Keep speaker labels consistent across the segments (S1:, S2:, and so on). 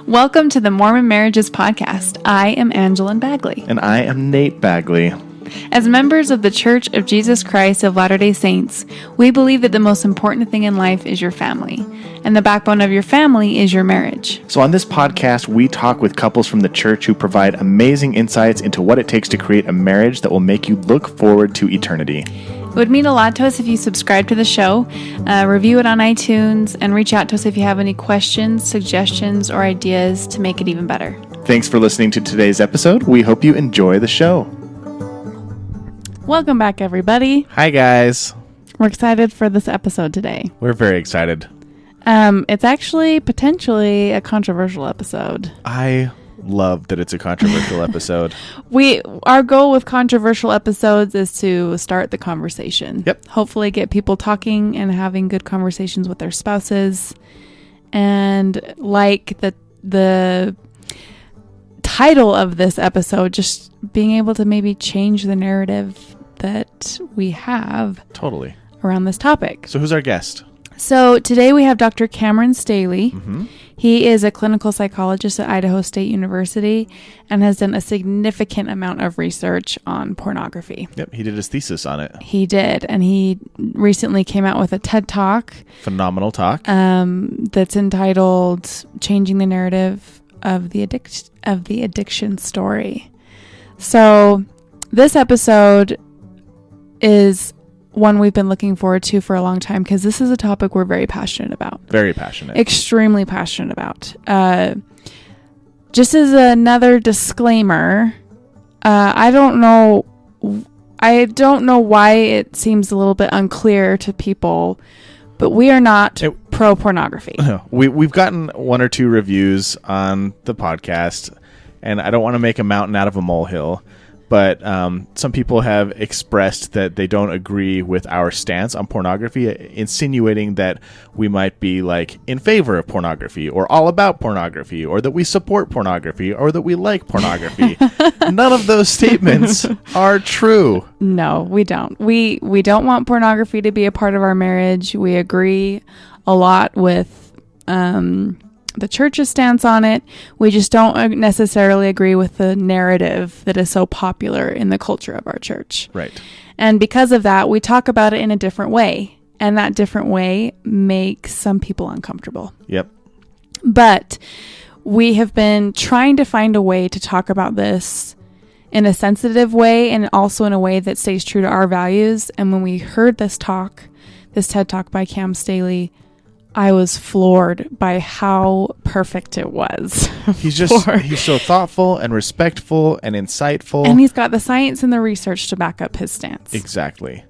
S1: Welcome to the Mormon Marriages Podcast. I am Angeline Bagley.
S2: And I am Nate Bagley.
S1: As members of the Church of Jesus Christ of Latter-day Saints, we believe that the most important thing in life is your family, and the backbone of your family is your marriage.
S2: So on this podcast, we talk with couples from the church who provide amazing insights into what it takes to create a marriage that will make you look forward to eternity.
S1: It would mean a lot to us if you subscribe to the show, review it on iTunes, and reach out to us if you have any questions, suggestions, or ideas to make it even better.
S2: Thanks for listening to today's episode. We hope you enjoy the show.
S1: Welcome back, everybody.
S2: Hi, guys.
S1: We're excited for this episode today.
S2: We're very excited.
S1: It's actually potentially a controversial episode.
S2: I love that it's a controversial episode.
S1: Our goal with controversial episodes is to start the conversation.
S2: Yep.
S1: Hopefully get people talking and having good conversations with their spouses. And like the title of this episode, just being able to maybe change the narrative that we have
S2: Totally
S1: around this topic.
S2: So who's our guest?
S1: So today we have Dr. Cameron Staley.
S2: Mm-hmm.
S1: He is a clinical psychologist at Idaho State University and has done a significant amount of research on pornography.
S2: Yep, he did his thesis on it.
S1: He did, and he recently came out with a TED Talk.
S2: Phenomenal talk.
S1: That's entitled "Changing the Narrative of the Addiction Story." So this episode is one we've been looking forward to for a long time because this is a topic we're very passionate about.
S2: Very passionate.
S1: Extremely passionate about. Just as another disclaimer, I don't know why it seems a little bit unclear to people, but we are not pro-pornography.
S2: We've gotten one or two reviews on the podcast, and I don't want to make a mountain out of a molehill, but some people have expressed that they don't agree with our stance on pornography, insinuating that we might be like in favor of pornography or all about pornography or that we support pornography or that we like pornography. None of those statements are true.
S1: No, we don't. We don't want pornography to be a part of our marriage. We agree a lot with the church's stance on it. We just don't necessarily agree with the narrative that is so popular in the culture of our church.
S2: Right.
S1: And because of that, we talk about it in a different way. And that different way makes some people uncomfortable.
S2: Yep.
S1: But we have been trying to find a way to talk about this in a sensitive way and also in a way that stays true to our values. And when we heard this TED Talk by Cam Staley, I was floored by how perfect it was.
S2: He's so thoughtful and respectful and insightful.
S1: And he's got the science and the research to back up his stance.
S2: Exactly.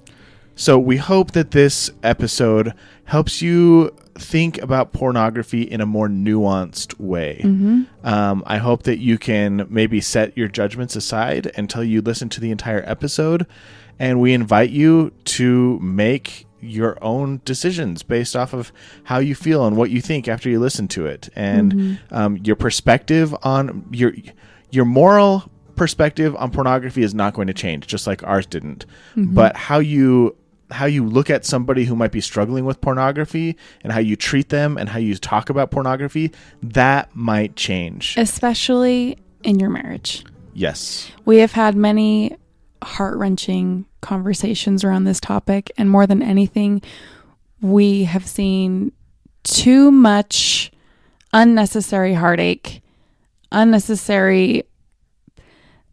S2: So we hope that this episode helps you think about pornography in a more nuanced way.
S1: Mm-hmm.
S2: I hope that you can maybe set your judgments aside until you listen to the entire episode. And we invite you to make your own decisions based off of how you feel and what you think after you listen to it, and your perspective on your moral perspective on pornography is not going to change, just like ours didn't. Mm-hmm. But how you look at somebody who might be struggling with pornography and how you treat them and how you talk about pornography, that might change,
S1: especially in your marriage.
S2: Yes, we
S1: have had many heart-wrenching conversations around this topic, and more than anything, we have seen too much unnecessary heartache, unnecessary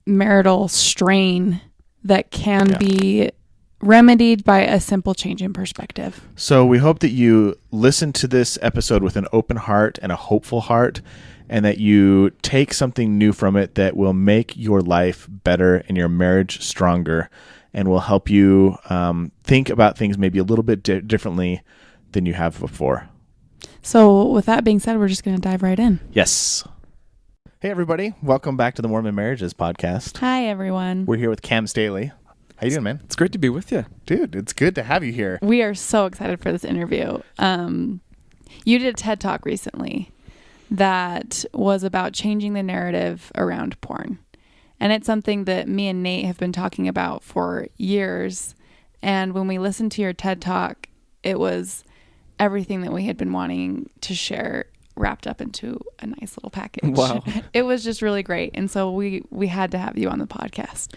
S1: marital strain that can be remedied by a simple change in perspective.
S2: So we hope that you listen to this episode with an open heart and a hopeful heart, and that you take something new from it that will make your life better and your marriage stronger, and will help you think about things maybe a little bit differently than you have before.
S1: So with that being said, we're just going to dive right in.
S2: Yes. Hey, everybody. Welcome back to the Mormon Marriages Podcast.
S1: Hi, everyone.
S2: We're here with Cam Staley. How you doing, man?
S3: It's great to be with you.
S2: Dude, it's good to have you here.
S1: We are so excited for this interview. You did a TED Talk recently that was about changing the narrative around porn. And it's something that me and Nate have been talking about for years. And when we listened to your TED Talk, it was everything that we had been wanting to share wrapped up into a nice little package.
S3: Wow.
S1: It was just really great. And so we had to have you on the podcast.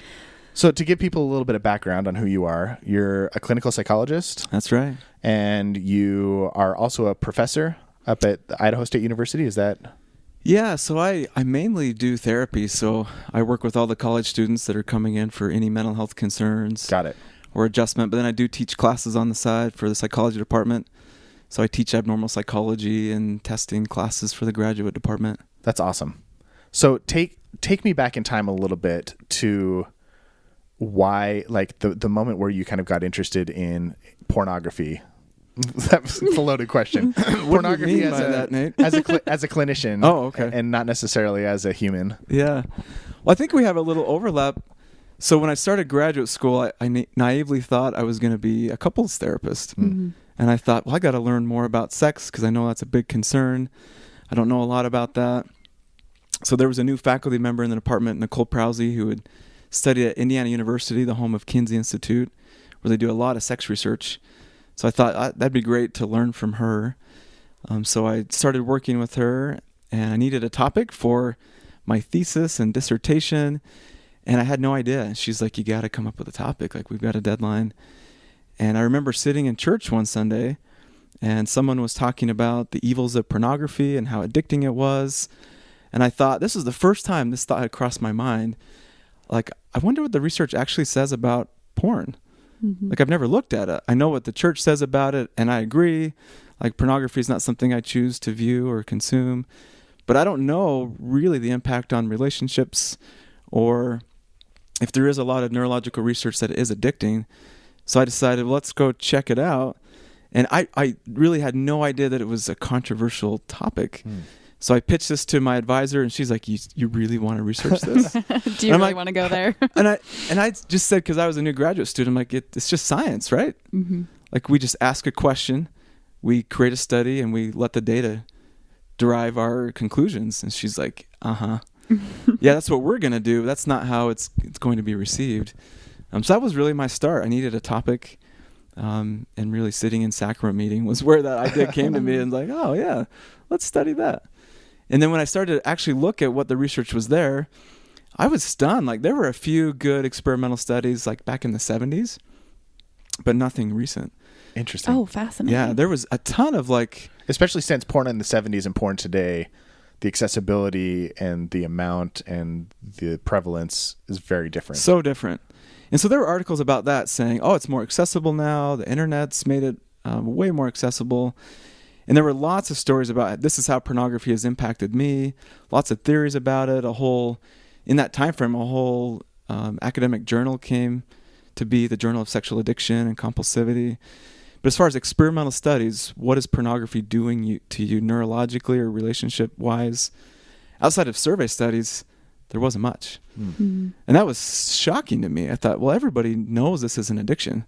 S2: So to give people a little bit of background on who you are, you're a clinical psychologist.
S3: That's right.
S2: And you are also a professor up at the Idaho State University. Is that?
S3: Yeah, so I mainly do therapy. So I work with all the college students that are coming in for any mental health concerns.
S2: Got it.
S3: Or adjustment. But then I do teach classes on the side for the psychology department. So I teach abnormal psychology and testing classes for the graduate department.
S2: That's awesome. So take me back in time a little bit to why, like the moment where you kind of got interested in pornography. That's a loaded question. Pornography
S3: do you mean by that, Nate?
S2: as a clinician.
S3: Oh, okay.
S2: And not necessarily as a human.
S3: Yeah. Well, I think we have a little overlap. So when I started graduate school, I naively thought I was going to be a couples therapist.
S1: Mm-hmm.
S3: And I thought, well, I got to learn more about sex because I know that's a big concern. I don't know a lot about that. So there was a new faculty member in the department, Nicole Prowsey, who had studied at Indiana University, the home of Kinsey Institute, where they do a lot of sex research. So I thought that'd be great to learn from her. So I started working with her, and I needed a topic for my thesis and dissertation, and I had no idea. She's like, you got to come up with a topic. Like, we've got a deadline. And I remember sitting in church one Sunday, and someone was talking about the evils of pornography and how addicting it was. And I thought, this was the first time this thought had crossed my mind. Like, I wonder what the research actually says about porn.
S1: Mm-hmm.
S3: Like, I've never looked at it. I know what the church says about it, and I agree. Like, pornography is not something I choose to view or consume. But I don't know really the impact on relationships, or if there is a lot of neurological research that it is addicting. So I decided, well, let's go check it out. And I really had no idea that it was a controversial topic. So I pitched this to my advisor, and she's like, "You really want to research this?
S1: Do you really want to go there?"
S3: and I just said, because I was a new graduate student, I'm like, it's just science, right?
S1: Mm-hmm.
S3: Like, we just ask a question, we create a study, and we let the data derive our conclusions. And she's like, yeah, that's what we're gonna do. That's not how it's going to be received. So that was really my start. I needed a topic, and really sitting in sacrament meeting was where that idea came to me, and like, oh yeah, let's study that. And then when I started to actually look at what the research was there, I was stunned. Like, there were a few good experimental studies like back in the 70s, but nothing recent.
S2: Interesting.
S1: Oh, fascinating.
S3: Yeah, there was a ton of like...
S2: Especially since porn in the 70s and porn today, the accessibility and the amount and the prevalence is very different.
S3: So different. And so there were articles about that saying, oh, it's more accessible now. The internet's made it way more accessible. And there were lots of stories about this is how pornography has impacted me. Lots of theories about it. In that time frame, a whole academic journal came to be, the Journal of Sexual Addiction and Compulsivity. But as far as experimental studies, what is pornography doing to you neurologically or relationship-wise? Outside of survey studies, there wasn't much. Mm-hmm. And that was shocking to me. I thought, well, everybody knows this is an addiction.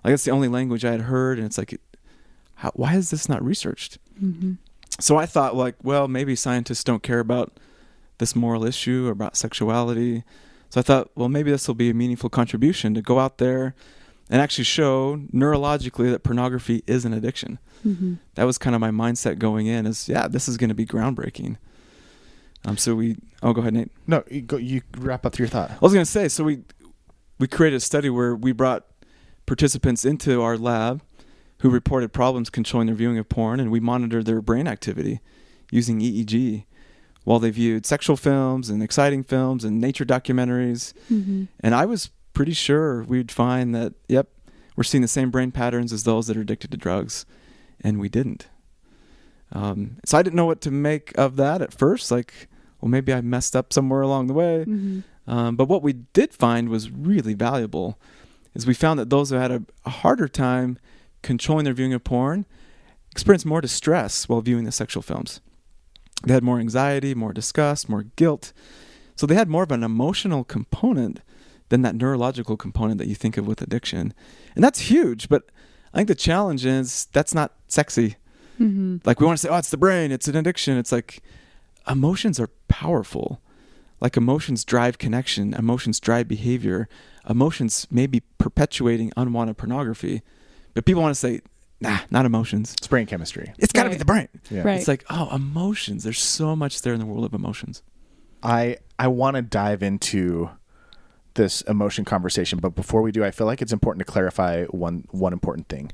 S3: Like, that's the only language I had heard, and it's like, why is this not researched?
S1: Mm-hmm.
S3: So I thought, like, well, maybe scientists don't care about this moral issue or about sexuality. So I thought, well, maybe this will be a meaningful contribution to go out there and actually show neurologically that pornography is an addiction.
S1: Mm-hmm.
S3: That was kind of my mindset going in, is, yeah, this is going to be groundbreaking. Go ahead, Nate.
S2: No, you wrap up your thought.
S3: I was going to say, so we created a study where we brought participants into our lab who reported problems controlling their viewing of porn, and we monitored their brain activity using EEG while they viewed sexual films and exciting films and nature documentaries. Mm-hmm. And I was pretty sure we'd find that, yep, we're seeing the same brain patterns as those that are addicted to drugs, and we didn't. So I didn't know what to make of that at first, like, well, maybe I messed up somewhere along the way. Mm-hmm. But what we did find was really valuable, is we found that those who had a harder time controlling their viewing of porn experienced more distress while viewing the sexual films. They had more anxiety, more disgust, more guilt. So they had more of an emotional component than that neurological component that you think of with addiction. And that's huge, but I think the challenge is that's not sexy. Mm-hmm. Like, we want to say, oh, it's the brain, it's an addiction. It's like, emotions are powerful. Like, emotions drive connection, emotions drive behavior, emotions may be perpetuating unwanted pornography. But people want to say, nah, not emotions.
S2: It's brain chemistry.
S3: It's got to be
S1: Right.
S3: the brain.
S2: Yeah.
S1: Right.
S3: It's like, oh, emotions. There's so much there in the world of emotions.
S2: I want to dive into this emotion conversation, but before we do, I feel like it's important to clarify one important thing.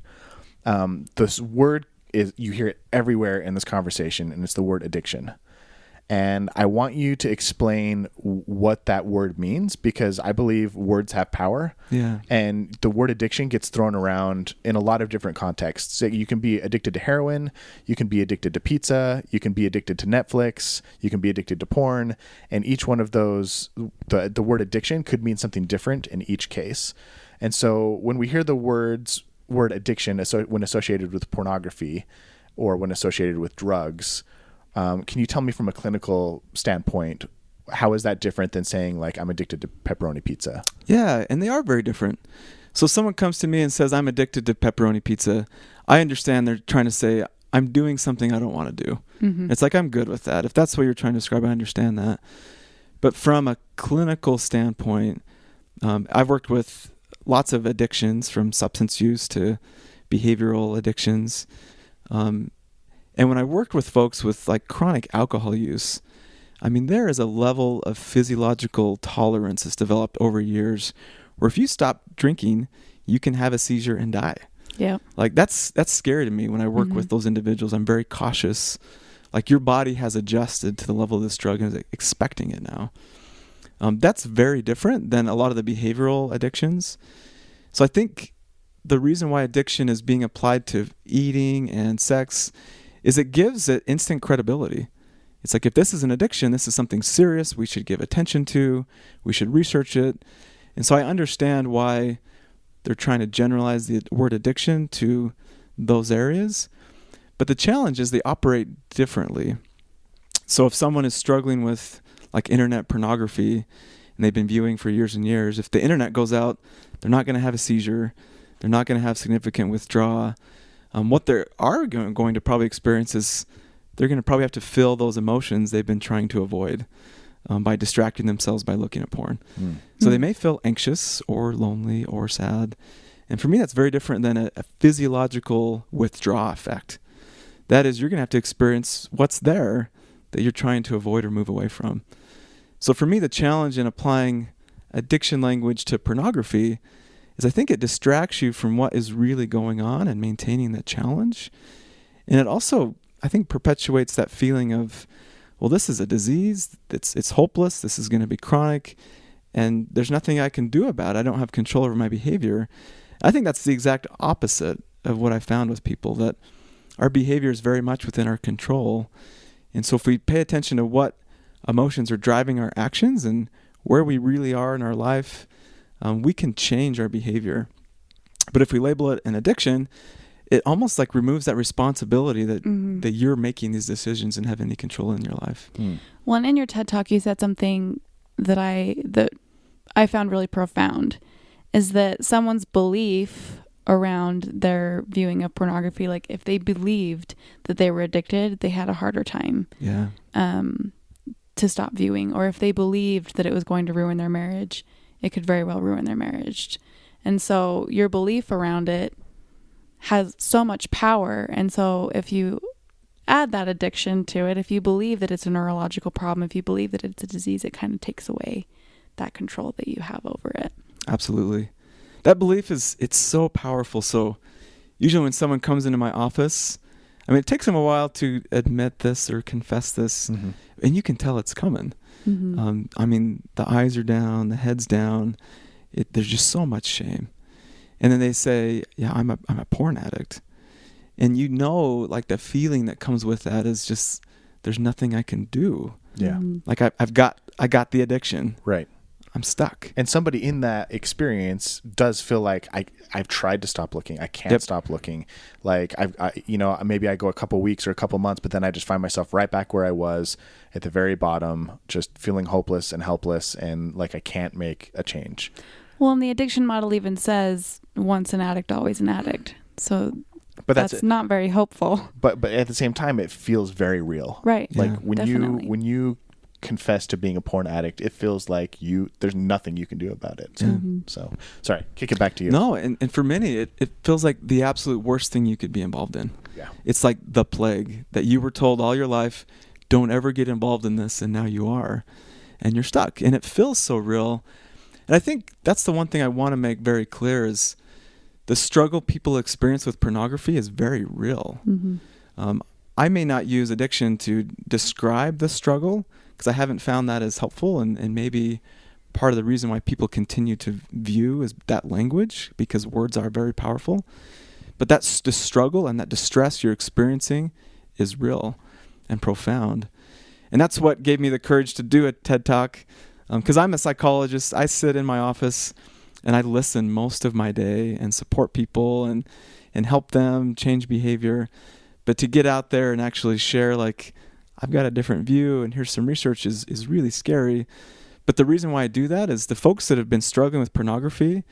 S2: This word you hear it everywhere in this conversation, and it's the word addiction. And I want you to explain what that word means, because I believe words have power.
S3: Yeah.
S2: And the word addiction gets thrown around in a lot of different contexts. So you can be addicted to heroin, you can be addicted to pizza, you can be addicted to Netflix, you can be addicted to porn. And each one of those, the word addiction could mean something different in each case. And so when we hear the word addiction when associated with pornography or when associated with drugs, can you tell me from a clinical standpoint, how is that different than saying like I'm addicted to pepperoni pizza?
S3: Yeah, and they are very different. So someone comes to me and says, I'm addicted to pepperoni pizza. I understand they're trying to say, I'm doing something I don't want to do. Mm-hmm. It's like, I'm good with that. If that's what you're trying to describe, I understand that. But from a clinical standpoint, I've worked with lots of addictions, from substance use to behavioral addictions. And when I worked with folks with like chronic alcohol use, I mean, there is a level of physiological tolerance that's developed over years where if you stop drinking, you can have a seizure and die.
S1: Yeah.
S3: Like that's scary to me when I work with those individuals. I'm very cautious. Like your body has adjusted to the level of this drug and is expecting it now. That's very different than a lot of the behavioral addictions. So I think the reason why addiction is being applied to eating and sex is it gives it instant credibility. It's like, if this is an addiction, this is something serious we should give attention to, we should research it. And so I understand why they're trying to generalize the word addiction to those areas. But the challenge is they operate differently. So if someone is struggling with like internet pornography and they've been viewing for years and years, if the internet goes out, they're not going to have a seizure, they're not going to have significant withdrawal. What they are going to probably experience is they're going to probably have to feel those emotions they've been trying to avoid by distracting themselves by looking at porn. So they may feel anxious or lonely or sad. And for me, that's very different than a physiological withdrawal effect. That is, you're going to have to experience what's there that you're trying to avoid or move away from. So for me, the challenge in applying addiction language to pornography is I think it distracts you from what is really going on and maintaining that challenge. And it also, I think, perpetuates that feeling of, well, this is a disease, it's hopeless, this is going to be chronic, and there's nothing I can do about it. I don't have control over my behavior. I think that's the exact opposite of what I found with people, that our behavior is very much within our control. And so if we pay attention to what emotions are driving our actions and where we really are in our life, we can change our behavior. But if we label it an addiction, it almost like removes that responsibility that that you're making these decisions and have any control in your life.
S1: Well, and in your TED Talk, you said something that I found really profound, is that someone's belief around their viewing of pornography, like if they believed that they were addicted, they had a harder time to stop viewing. Or if they believed that it was going to ruin their marriage, it could very well ruin their marriage. And so your belief around it has so much power. And so if you add that addiction to it, if you believe that it's a neurological problem, if you believe that it's a disease, it kind of takes away that control that you have over it.
S3: Absolutely. That belief it's so powerful. So usually when someone comes into my office, I mean, it takes them a while to admit this or confess this, and you can tell it's coming. I mean, the eyes are down, the head's down. There's just so much shame. And then they say, yeah, I'm a porn addict. And you know, like the feeling that comes with that is just, there's nothing I can do.
S2: Yeah.
S3: Like I got the addiction.
S2: Right.
S3: I'm stuck.
S2: And somebody in that experience does feel like I've tried to stop looking. I can't stop looking. Like maybe I go a couple weeks or a couple months, but then I just find myself right back where I was at the very bottom, just feeling hopeless and helpless and like I can't make a change.
S1: Well, and the addiction model even says once an addict, always an addict. So but that's not very hopeful.
S2: But at the same time, it feels very real.
S1: Right.
S2: Like
S1: when
S2: you confess to being a porn addict, it feels like there's nothing you can do about it. So, so sorry, kick it back to you.
S3: No, and for many, it feels like the absolute worst thing you could be involved in.
S2: Yeah.
S3: It's like the plague that you were told all your life, don't ever get involved in this, and now you are, and you're stuck. And it feels so real. And I think that's the one thing I want to make very clear is the struggle people experience with pornography is very real. I may not use addiction to describe the struggle because I haven't found that as helpful, and maybe part of the reason why people continue to view is that language, because words are very powerful. But that's the struggle and that distress you're experiencing is real and profound. And that's what gave me the courage to do a TED Talk, because I'm a psychologist. I sit in my office and I listen most of my day and support people and help them change behavior. But to get out there and actually share, like, I've got a different view and here's some research is really scary. But the reason why I do that is the folks that have been struggling with pornography,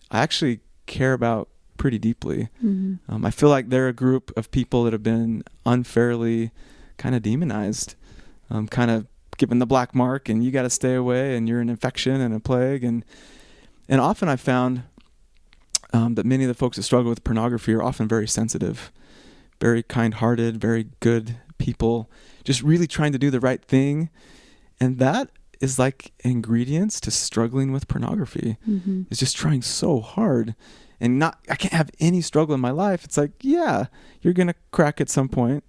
S3: I actually care about pretty deeply. I feel like they're a group of people that have been unfairly kind of demonized, kind of given the black mark, and you got to stay away, and you're an infection and a plague. And often I found that many of the folks that struggle with pornography are often very sensitive, very kind-hearted, very good people, just really trying to do the right thing. And that is like ingredients to struggling with pornography. It's just trying so hard. And I can't have any struggle in my life. It's like, yeah, you're going to crack at some point.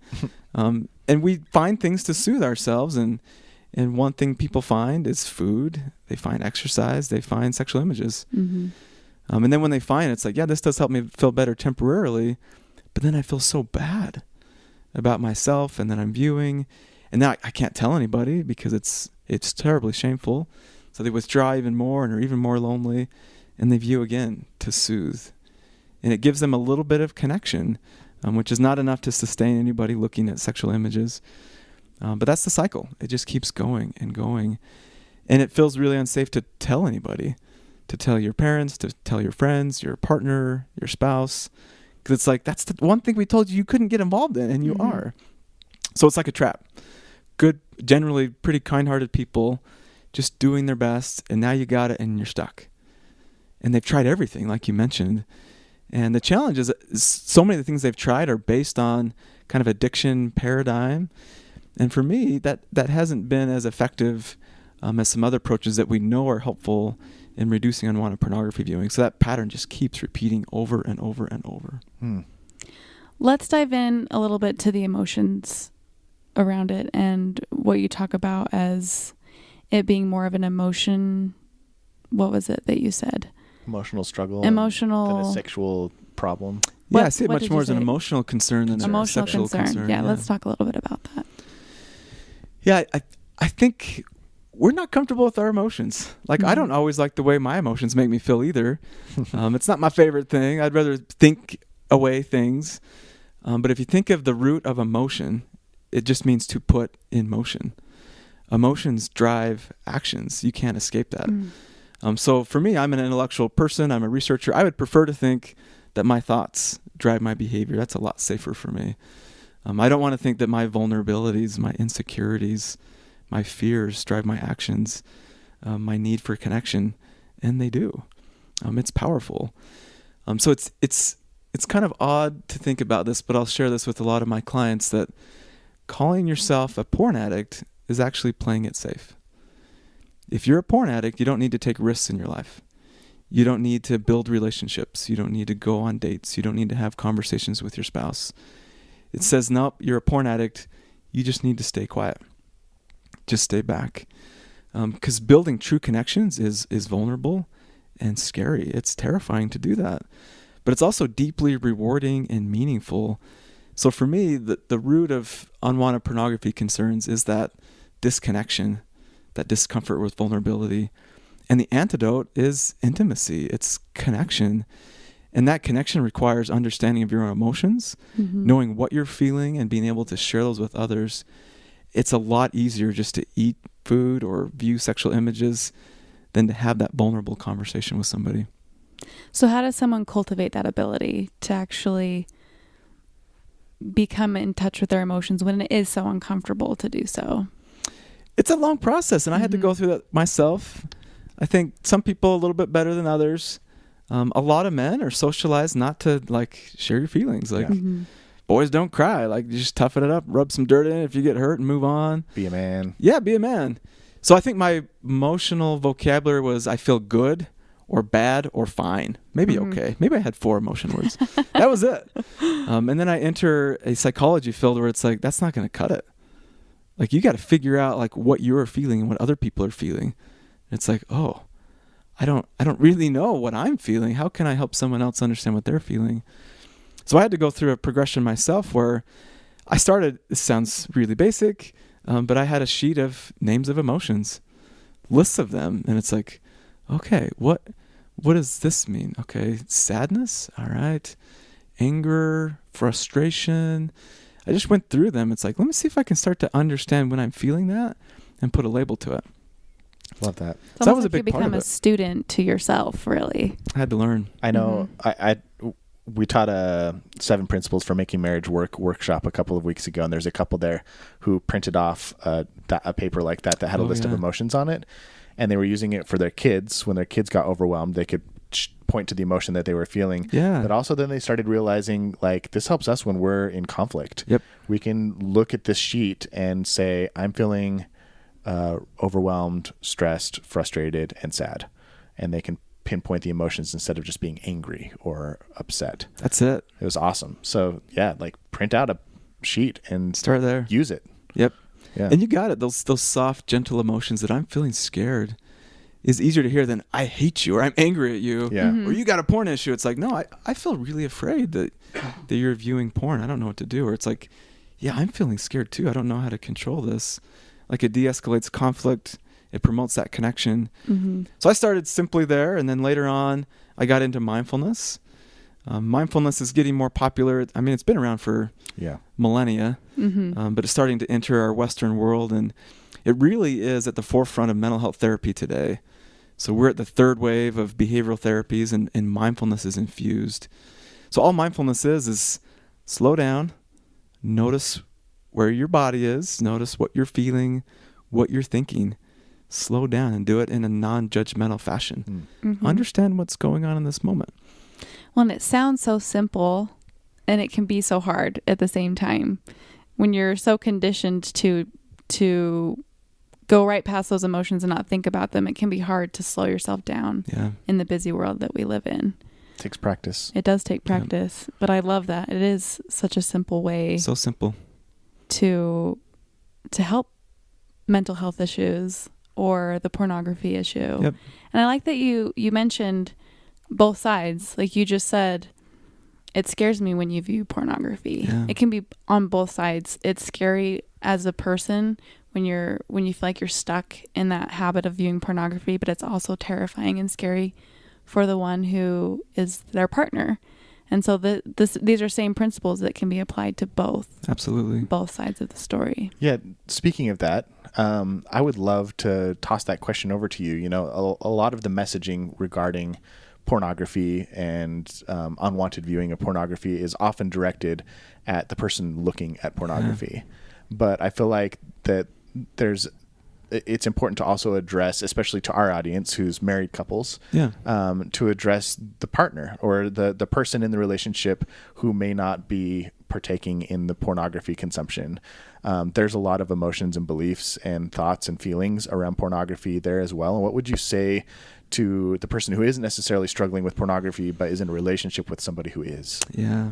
S3: And we find things to soothe ourselves. And one thing people find is food. They find exercise. They find sexual images. And then when they find it, it's like, yeah, this does help me feel better temporarily. But then I feel so bad about myself, and then I'm viewing. And now I can't tell anybody because it's terribly shameful. So they withdraw even more and are even more lonely. And they view again to soothe. And it gives them a little bit of connection, which is not enough to sustain anybody looking at sexual images. But that's the cycle. It just keeps going and going. And it feels really unsafe to tell anybody, to tell your parents, to tell your friends, your partner, your spouse. Because it's like, that's the one thing we told you couldn't get involved in, and you are. So it's like a trap. Good, generally pretty kind-hearted people just doing their best, and now you got it and you're stuck. And they've tried everything, like you mentioned. And the challenge is so many of the things they've tried are based on kind of addiction paradigm. And for me, that hasn't been as effective as some other approaches that we know are helpful in reducing unwanted pornography viewing. So that pattern just keeps repeating over and over and over.
S1: Let's dive in a little bit to the emotions around it and what you talk about as it being more of an emotion. What was it that you said?
S2: Emotional struggle.
S1: Than
S2: a sexual problem.
S3: Yeah, I see it much more as an emotional concern than a sexual concern.
S1: Yeah, let's talk a little bit about that.
S3: Yeah, I think we're not comfortable with our emotions. Like, I don't always like the way my emotions make me feel either. It's not my favorite thing. I'd rather think away things. But if you think of the root of emotion, it just means to put in motion. Emotions drive actions. You can't escape that. So for me, I'm an intellectual person. I'm a researcher. I would prefer to think that my thoughts drive my behavior. That's a lot safer for me. I don't want to think that my vulnerabilities, my insecurities, my fears drive my actions, my need for connection, and they do. It's powerful. So it's kind of odd to think about this, but I'll share this with a lot of my clients, that calling yourself a porn addict is actually playing it safe. If you're a porn addict, you don't need to take risks in your life. You don't need to build relationships. You don't need to go on dates. You don't need to have conversations with your spouse. It says, nope, you're a porn addict. You just need to stay quiet. Just stay back. Because building true connections is vulnerable and scary. It's terrifying to do that. But it's also deeply rewarding and meaningful. So for me, the root of unwanted pornography concerns is that disconnection, that discomfort with vulnerability. And the antidote is intimacy. It's connection. And that connection requires understanding of your own emotions, knowing what you're feeling and being able to share those with others. It's a lot easier just to eat food or view sexual images than to have that vulnerable conversation with somebody.
S1: So how does someone cultivate that ability to actually become in touch with their emotions when it is so uncomfortable to do so?
S3: it's a long process, and I had to go through that myself. I think some people a little bit better than others. A lot of men are socialized not to like share your feelings. Like boys don't cry. Like you just toughen it up, rub some dirt in it if you get hurt, and move on.
S2: Be a man.
S3: Yeah, be a man. So I think my emotional vocabulary was I feel good or bad or fine. Maybe okay. Maybe I had 4 emotion words. That was it. And then I enter a psychology field where it's like, that's not going to cut it. Like you got to figure out like what you're feeling and what other people are feeling. It's like, oh, I don't really know what I'm feeling. How can I help someone else understand what they're feeling? So I had to go through a progression myself where I started, this sounds really basic, but I had a sheet of names of emotions, lists of them. And it's like, okay, what does this mean? Okay, sadness. All right. Anger, frustration. I just went through them. It's like, let me see if I can start to understand when I'm feeling that and put a label to it.
S2: Love that.
S1: So
S2: that
S1: was a big part of it. You become a student to yourself, really.
S3: I had to learn.
S2: I know. We taught a 7 Principles for Making Marriage Work workshop a couple of weeks ago, and there's a couple there who printed off a paper like that had a list of emotions on it, and they were using it for their kids. When their kids got overwhelmed, they could point to the emotion that they were feeling. Yeah. But also then they started realizing, like, this helps us when we're in conflict. Yep. We can look at this sheet and say, I'm feeling overwhelmed, stressed, frustrated, and sad. And they can pinpoint the emotions instead of just being angry or upset.
S3: That's it.
S2: It was awesome. So yeah, like print out a sheet and
S3: start there.
S2: Use it.
S3: Yep. Yeah. And you got it. Those soft, gentle emotions that I'm feeling scared is easier to hear than I hate you or I'm angry at you. Yeah. Or you got a porn issue. It's like, no, I feel really afraid that you're viewing porn. I don't know what to do. Or it's like, yeah, I'm feeling scared too. I don't know how to control this. Like it de-escalates conflict. It promotes that connection. So I started simply there, and then later on, I got into mindfulness. Mindfulness is getting more popular. I mean, it's been around for millennia, but it's starting to enter our Western world, and it really is at the forefront of mental health therapy today. So we're at the 3rd wave of behavioral therapies, and mindfulness is infused. So all mindfulness is slow down, notice where your body is, notice what you're feeling, what you're thinking. Slow down and do it in a non-judgmental fashion. Understand what's going on in this moment.
S1: Well, and it sounds so simple, and it can be so hard at the same time. When you're so conditioned to go right past those emotions and not think about them, it can be hard to slow yourself down in the busy world that we live in.
S2: It takes practice.
S1: It does take practice, but I love that. It is such a simple way.
S3: So simple.
S1: To help mental health issues or the pornography issue. Yep. And I like that you mentioned both sides. Like you just said, it scares me when you view pornography. Yeah. It can be on both sides. It's scary as a person when you feel like you're stuck in that habit of viewing pornography, but it's also terrifying and scary for the one who is their partner. And so these are same principles that can be applied to both.
S3: Absolutely.
S1: Both sides of the story.
S2: Yeah. Speaking of that, I would love to toss that question over to you. You know, a lot of the messaging regarding pornography and unwanted viewing of pornography is often directed at the person looking at pornography. But I feel like that it's important to also address, especially to our audience who's married couples, to address the partner or the person in the relationship who may not be partaking in the pornography consumption. There's a lot of emotions and beliefs and thoughts and feelings around pornography there as well. And what would you say to the person who isn't necessarily struggling with pornography but is in a relationship with somebody who is?
S3: Yeah.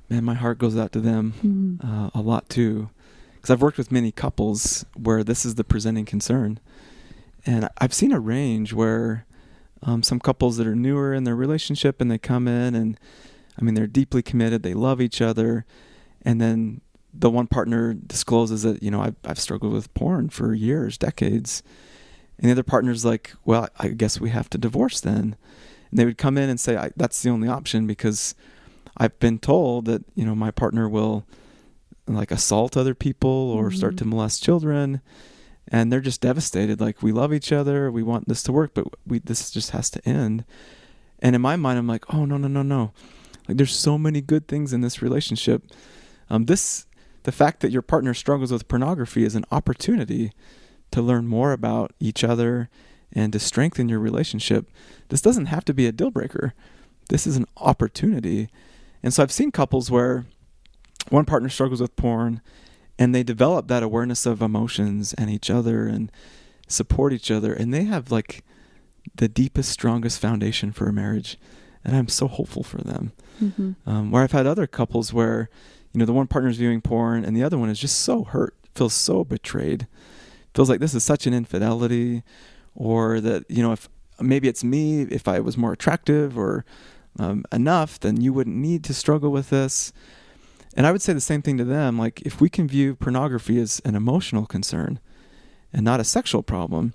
S3: Man, my heart goes out to them a lot too. Because I've worked with many couples where this is the presenting concern. And I've seen a range where some couples that are newer in their relationship and they come in and, I mean, they're deeply committed. They love each other. And then the one partner discloses that, you know, I've struggled with porn for years, decades. And the other partner's like, well, I guess we have to divorce then. And they would come in and say, that's the only option because I've been told that, you know, my partner will like assault other people or start to molest children, and they're just devastated. Like, we love each other, we want this to work, but this just has to end. And in my mind, I'm like, oh no. Like, there's so many good things in this relationship. This the fact that your partner struggles with pornography is an opportunity to learn more about each other and to strengthen your relationship. This doesn't have to be a deal breaker. This is an opportunity. And so I've seen couples where one partner struggles with porn and they develop that awareness of emotions and each other and support each other, and they have like the deepest, strongest foundation for a marriage. And I'm so hopeful for them. Where I've had other couples where, the one partner's viewing porn and the other one is just so hurt, feels so betrayed, feels like this is such an infidelity, or that, if maybe it's me, if I was more attractive or enough, then you wouldn't need to struggle with this. And I would say the same thing to them. Like, if we can view pornography as an emotional concern and not a sexual problem,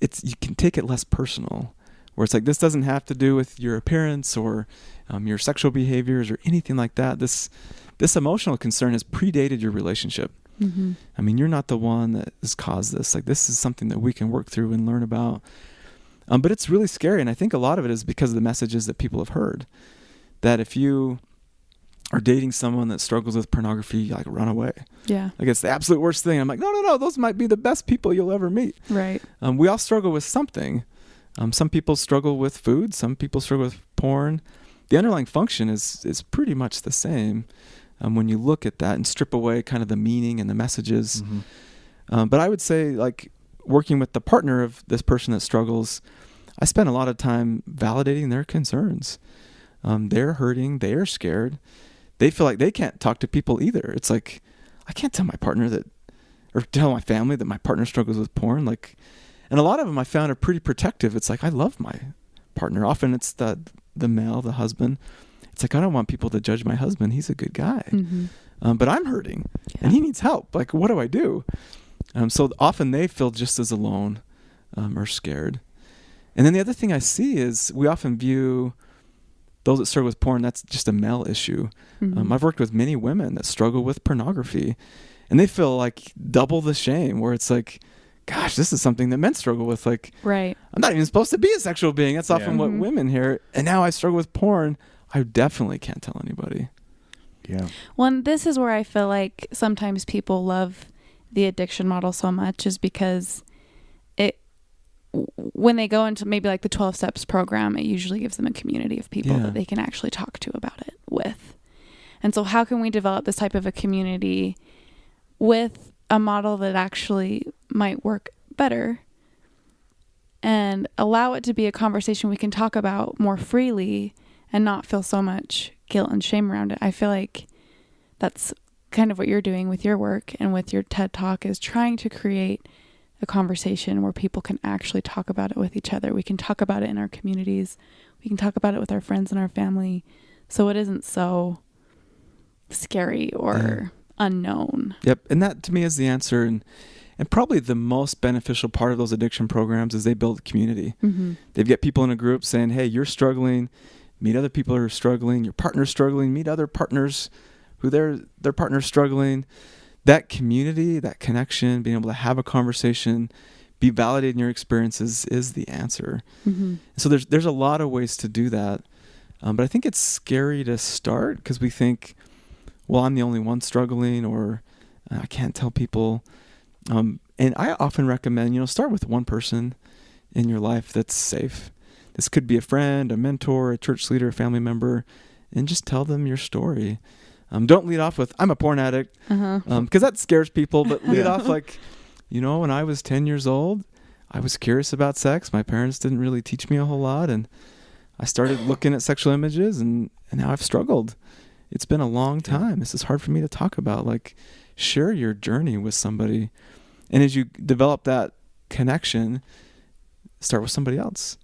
S3: you can take it less personal, where it's like, this doesn't have to do with your appearance or your sexual behaviors or anything like that. This emotional concern has predated your relationship. I mean, you're not the one that has caused this. Like, this is something that we can work through and learn about. But it's really scary. And I think a lot of it is because of the messages that people have heard, that if you are dating someone that struggles with pornography, like, run away.
S1: Yeah.
S3: Like, it's the absolute worst thing. I'm like, no, those might be the best people you'll ever meet.
S1: Right.
S3: We all struggle with something. Some people struggle with food. Some people struggle with porn. The underlying function is pretty much the same when you look at that and strip away kind of the meaning and the messages. But I would say, like, working with the partner of this person that struggles, I spend a lot of time validating their concerns. They're hurting. They are scared. They feel like they can't talk to people either. It's like, I can't tell my partner that, or tell my family that my partner struggles with porn. Like, and a lot of them I found are pretty protective. It's like, I love my partner. Often it's the male, the husband. It's like, I don't want people to judge my husband. He's a good guy. But I'm hurting and he needs help. Like, what do I do? So often they feel just as alone or scared. And then the other thing I see is we often view those that struggle with porn, that's just a male issue. I've worked with many women that struggle with pornography, and they feel like double the shame, where it's like, gosh, this is something that men struggle with. Like,
S1: right.
S3: I'm not even supposed to be a sexual being. That's often what women hear. And now I struggle with porn. I definitely can't tell anybody.
S2: Yeah.
S1: Well, and this is where I feel like sometimes people love the addiction model so much, is because when they go into maybe like the 12 steps program, it usually gives them a community of people that they can actually talk to about it with. And so how can we develop this type of a community with a model that actually might work better and allow it to be a conversation we can talk about more freely and not feel so much guilt and shame around it? I feel like that's kind of what you're doing with your work and with your TED Talk, is trying to create a conversation where people can actually talk about it with each other. We can talk about it in our communities. We can talk about it with our friends and our family, so it isn't so scary or unknown.
S3: Yep. And that to me is the answer. And probably the most beneficial part of those addiction programs is they build community. They get people in a group saying, hey, you're struggling, meet other people who are struggling, your partner's struggling, meet other partners who their partner's struggling. That community, that connection, being able to have a conversation, be validated in your experiences is the answer. So there's a lot of ways to do that. But I think it's scary to start because we think, well, I'm the only one struggling, or I can't tell people. And I often recommend, start with one person in your life that's safe. This could be a friend, a mentor, a church leader, a family member, and just tell them your story. Don't lead off with, I'm a porn addict, because that scares people, but lead off like, when I was 10 years old, I was curious about sex. My parents didn't really teach me a whole lot, and I started looking at sexual images, and now I've struggled. It's been a long time. This is hard for me to talk about. Like, share your journey with somebody. And as you develop that connection, start with somebody else.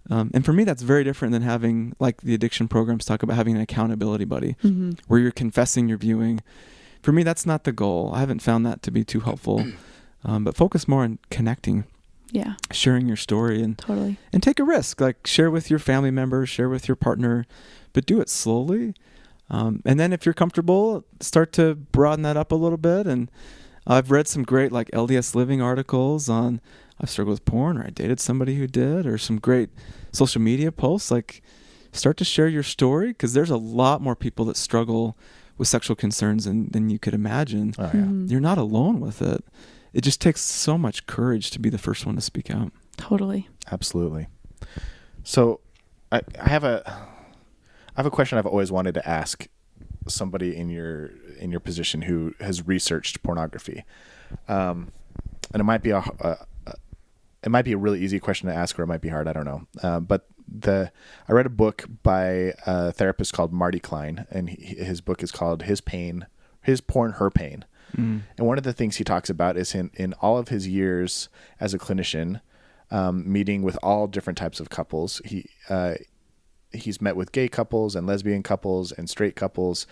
S3: And for me, that's very different than having, like the addiction programs talk about, having an accountability buddy where you're confessing your viewing. For me, that's not the goal. I haven't found that to be too helpful. But focus more on connecting.
S1: Yeah.
S3: Sharing your story and
S1: totally.
S3: And take a risk. Like, share with your family members, share with your partner, but do it slowly. And then if you're comfortable, start to broaden that up a little bit. And I've read some great like LDS Living articles on I've struggled with porn, or I dated somebody who did, or some great social media posts. Like, start to share your story, because there's a lot more people that struggle with sexual concerns than you could imagine.
S2: Oh, yeah.
S1: Mm-hmm.
S3: You're not alone with it. It just takes so much courage to be the first one to speak out.
S1: Totally.
S2: Absolutely. So I have a question I've always wanted to ask somebody in your position who has researched pornography. And it might be a really easy question to ask, or it might be hard. I don't know. But I read a book by a therapist called Marty Klein, and his book is called His Porn, Her Pain. And one of the things he talks about is in all of his years as a clinician, meeting with all different types of couples, he's met with gay couples and lesbian couples and straight couples.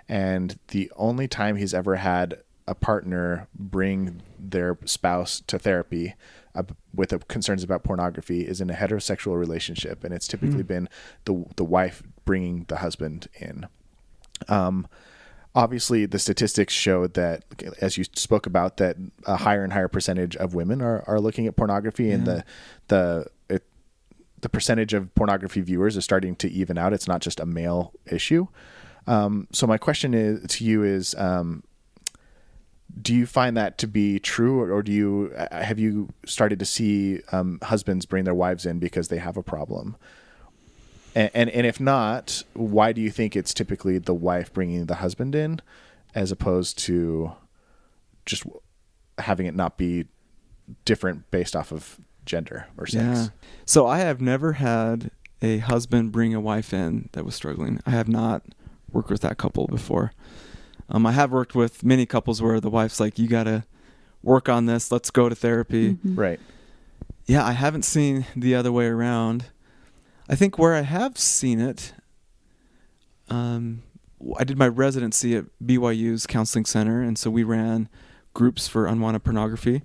S2: And the only time he's ever had a partner bring their spouse to therapy with concerns about pornography is in a heterosexual relationship. And it's typically been the wife bringing the husband in. Obviously, the statistics show that, as you spoke about, that a higher and higher percentage of women are looking at pornography, and the percentage of pornography viewers is starting to even out. It's not just a male issue. So my question to you is, do you find that to be true, or have you started to see husbands bring their wives in because they have a problem? And if not, why do you think it's typically the wife bringing the husband in, as opposed to just having it not be different based off of gender or sex?
S3: Yeah. So I have never had a husband bring a wife in that was struggling. I have not worked with that couple before. I have worked with many couples where the wife's like, you got to work on this. Let's go to therapy.
S1: Mm-hmm.
S2: Right.
S3: Yeah, I haven't seen the other way around. I think where I have seen it, I did my residency at BYU's counseling center, and so we ran groups for unwanted pornography.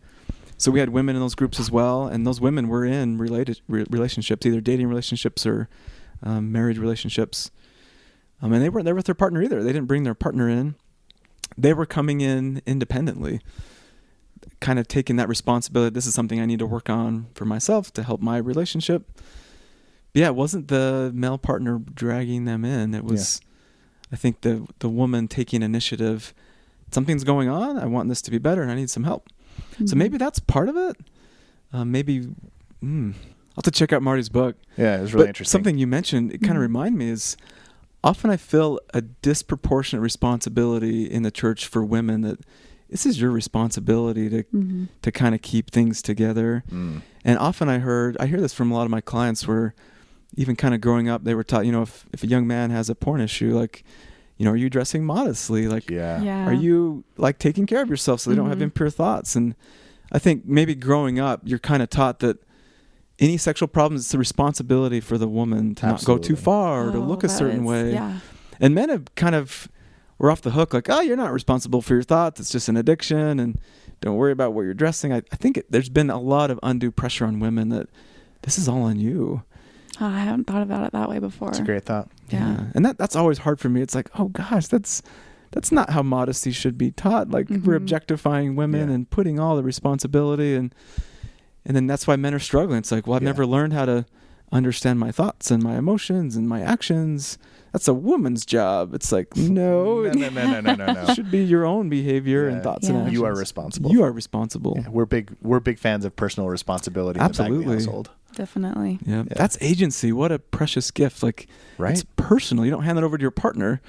S3: So we had women in those groups as well, and those women were in relationships, either dating relationships or marriage relationships. And they weren't there with their partner either. They didn't bring their partner in. They were coming in independently, kind of taking that responsibility. This is something I need to work on for myself to help my relationship. But yeah, it wasn't the male partner dragging them in. It was, I think, the woman taking initiative. Something's going on. I want this to be better, and I need some help. Mm-hmm. So maybe that's part of it. I'll have to check out Marty's book.
S2: Yeah, it was really interesting.
S3: Something you mentioned, it kind of reminded me is, often I feel a disproportionate responsibility in the church for women, that this is your responsibility to kind of keep things together. And often I hear this from a lot of my clients, where even kind of growing up, they were taught, if a young man has a porn issue, like, are you dressing modestly? Like, are you like taking care of yourself so they don't have impure thoughts? And I think maybe growing up, you're kind of taught that any sexual problems, it's the responsibility for the woman to not go too far or to look a certain way. Yeah. And men have we're off the hook, like, oh, you're not responsible for your thoughts. It's just an addiction, and don't worry about what you're dressing. I think there's been a lot of undue pressure on women that this is all on you.
S1: Oh, I haven't thought about it that way before.
S2: It's a great thought.
S3: Yeah. And that's always hard for me. It's like, oh gosh, that's not how modesty should be taught. Like, we're objectifying women and putting all the responsibility, and then that's why men are struggling. It's like, well, I've never learned how to understand my thoughts and my emotions and my actions. That's a woman's job. It's like, no. It should be your own behavior and thoughts and actions.
S2: You are responsible.
S3: You are responsible.
S2: Yeah, we're big fans of personal responsibility.
S3: Absolutely.
S2: In the Bagley household.
S1: Definitely.
S3: Yeah. That's agency. What a precious gift. Like, it's personal. You don't hand that over to your partner.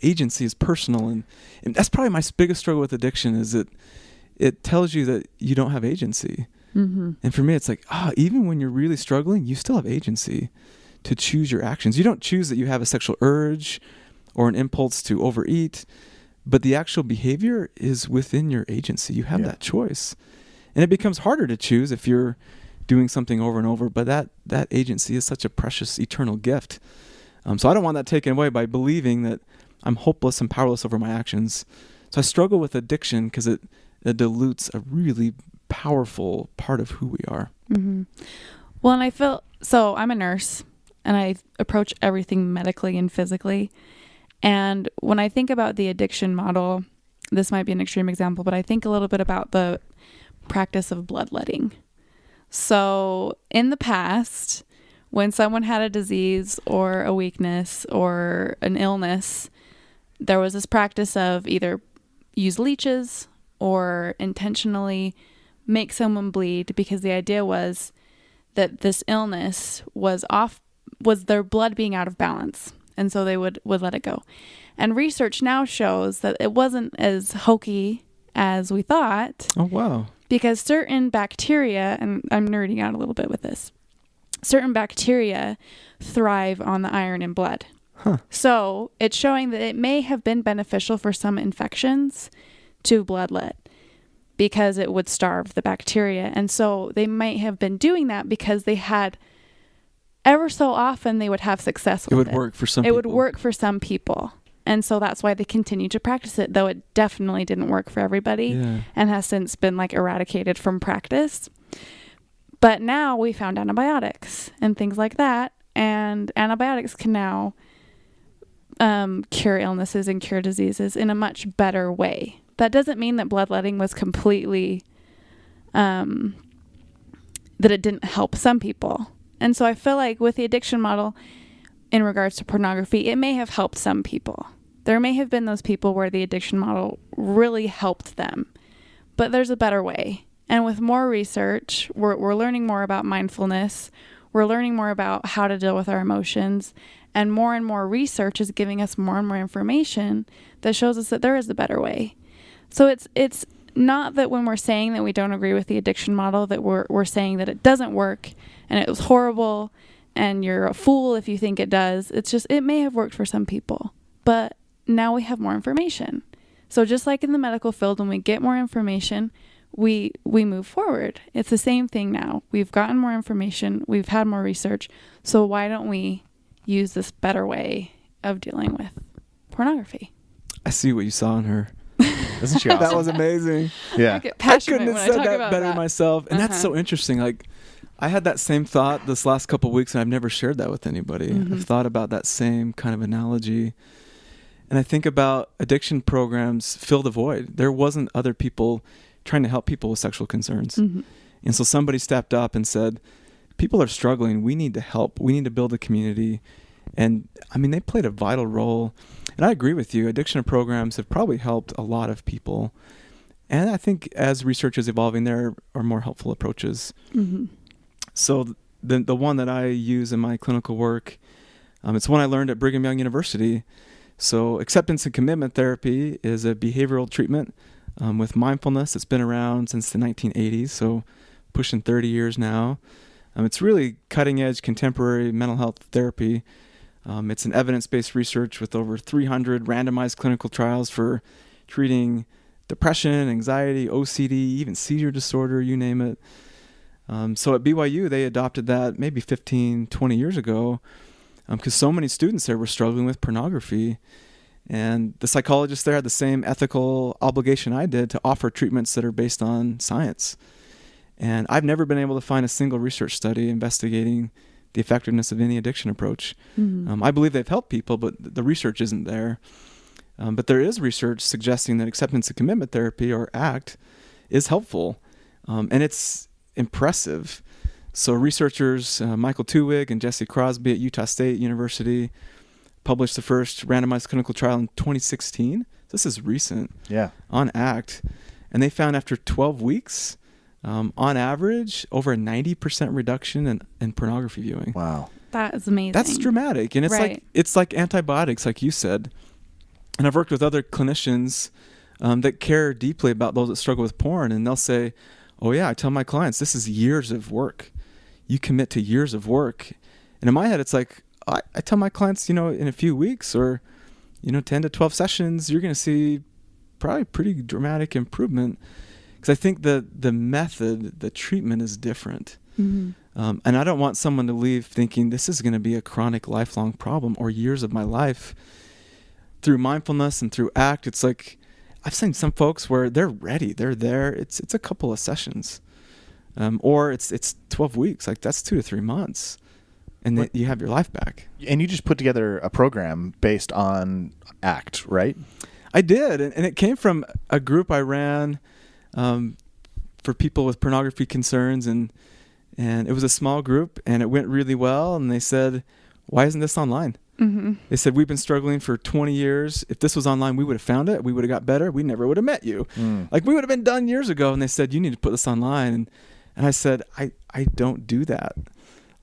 S3: Agency is personal. And that's probably my biggest struggle with addiction, is that it tells you that you don't have agency. Mm-hmm. And for me, it's like, even when you're really struggling, you still have agency to choose your actions. You don't choose that you have a sexual urge or an impulse to overeat, but the actual behavior is within your agency. You have that choice. And it becomes harder to choose if you're doing something over and over, but that agency is such a precious, eternal gift. So I don't want that taken away by believing that I'm hopeless and powerless over my actions. So I struggle with addiction because it dilutes a really powerful part of who we are.
S1: Mm-hmm. Well, and I feel, so I'm a nurse, and I approach everything medically and physically. And when I think about the addiction model, this might be an extreme example, but I think a little bit about the practice of bloodletting. So in the past, when someone had a disease or a weakness or an illness, there was this practice of either use leeches or intentionally make someone bleed, because the idea was that this illness was their blood being out of balance. And so they would let it go. And research now shows that it wasn't as hokey as we thought.
S3: Oh, wow.
S1: Because certain bacteria, and I'm nerding out a little bit with this, certain bacteria thrive on the iron in blood.
S3: Huh.
S1: So it's showing that it may have been beneficial for some infections to bloodlet, because it would starve the bacteria. And so they might have been doing that because they had, ever so often, they would have success with it.
S3: It would work for some people.
S1: It would work for some people. And so that's why they continue to practice it, though it definitely didn't work for everybody and has since been like eradicated from practice. But now we found antibiotics and things like that. And antibiotics can now cure illnesses and cure diseases in a much better way. That doesn't mean that bloodletting was completely, that it didn't help some people. And so I feel like with the addiction model, in regards to pornography, it may have helped some people. There may have been those people where the addiction model really helped them, but there's a better way. And with more research, we're learning more about mindfulness. We're learning more about how to deal with our emotions, and more research is giving us more and more information that shows us that there is a better way. So it's not that when we're saying that we don't agree with the addiction model, that we're saying that it doesn't work and it was horrible and you're a fool if you think it does. It's just, it may have worked for some people, but now we have more information. So just like in the medical field, when we get more information, we move forward. It's the same thing now. We've gotten more information. We've had more research. So why don't we use this better way of dealing with pornography?
S3: I see what you saw in her.
S2: Isn't she awesome?
S3: That was amazing.
S2: Yeah.
S1: I get passionate
S3: couldn't
S1: when
S3: have
S1: I
S3: said
S1: talk
S3: that
S1: about
S3: better
S1: that.
S3: myself. And that's so interesting. Like, I had that same thought this last couple of weeks, and I've never shared that with anybody. I've thought about that same kind of analogy. And I think about addiction programs fill the void. There wasn't other people trying to help people with sexual concerns. And so somebody stepped up and said, people are struggling. We need to help. We need to build a community. And I mean, they played a vital role. And I agree with you. Addiction programs have probably helped a lot of people. And I think as research is evolving, there are more helpful approaches. So the one that I use in my clinical work, it's one I learned at Brigham Young University. So acceptance and commitment therapy is a behavioral treatment with mindfulness. It's been around since the 1980s, so pushing 30 years now. It's really cutting-edge contemporary mental health therapy. It's an evidence-based research with over 300 randomized clinical trials for treating depression, anxiety, OCD, even seizure disorder, you name it. So at BYU, they adopted that maybe 15, 20 years ago because so many students there were struggling with pornography. And the psychologists there had the same ethical obligation I did to offer treatments that are based on science. And I've never been able to find a single research study investigating the effectiveness of any addiction approach. I believe they've helped people, but the research isn't there. But there is research suggesting that acceptance and commitment therapy, or ACT, is helpful. And it's impressive. So researchers Michael Tuwig and Jesse Crosby at Utah State University published the first randomized clinical trial in 2016. This is recent. Yeah. On ACT. And they found after 12 weeks, on average, over a 90% reduction in pornography viewing.
S2: Wow.
S1: That is amazing.
S3: That's dramatic. And it's like antibiotics, like you said. And I've worked with other clinicians that care deeply about those that struggle with porn. And they'll say, oh, yeah, I tell my clients, this is years of work. You commit to years of work. And in my head, it's like, I tell my clients, in a few weeks or, 10 to 12 sessions, you're going to see probably pretty dramatic improvement. Because I think the method, the treatment is different. And I don't want someone to leave thinking this is going to be a chronic lifelong problem or years of my life. Through mindfulness and through ACT, it's like I've seen some folks where they're ready, they're there. It's a couple of sessions, or it's 12 weeks. Like that's 2 to 3 months, and then you have your life back.
S2: And you just put together a program based on ACT, right?
S3: I did, and it came from a group I ran for people with pornography concerns, and it was a small group, and it went really well. And they said, "Why isn't this online?"
S1: Mm-hmm.
S3: They said, we've been struggling for 20 years. If this was online, we would have found it. We would have got better. We never would have met you. Like, we would have been done years ago. And they said, you need to put this online. And I said, I don't do that.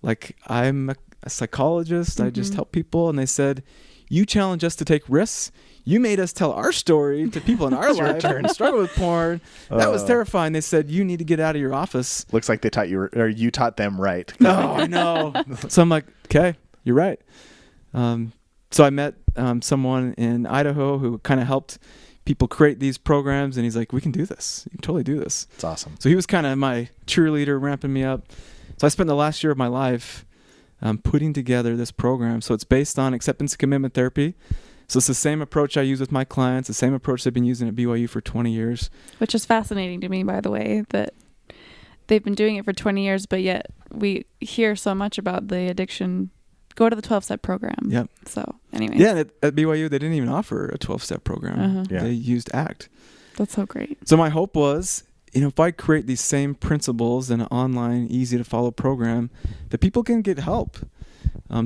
S3: Like, I'm a psychologist. I just help people. And they said, you challenge us to take risks. You made us tell our story to people in our life and struggle with porn. That was terrifying. They said, you need to get out of your office.
S2: Looks like they taught you, or you taught them right.
S3: No, I know. So I'm like, okay, you're right. So I met someone in Idaho who kind of helped people create these programs, and he's like, we can do this. You can totally do this.
S2: It's awesome.
S3: So he was kind of my cheerleader, ramping me up. So I spent the last year of my life putting together this program. So it's based on acceptance and commitment therapy. So it's the same approach I use with my clients, the same approach they've been using at BYU for 20 years.
S1: Which is fascinating to me, by the way, that they've been doing it for 20 years, but yet we hear so much about the addiction. Go to the 12-step program.
S3: Yep.
S1: So anyway.
S3: Yeah, at BYU, they didn't even offer a 12-step program.
S2: Yeah.
S3: They used ACT.
S1: That's so great.
S3: So my hope was, if I create these same principles in an online, easy-to-follow program, that people can get help.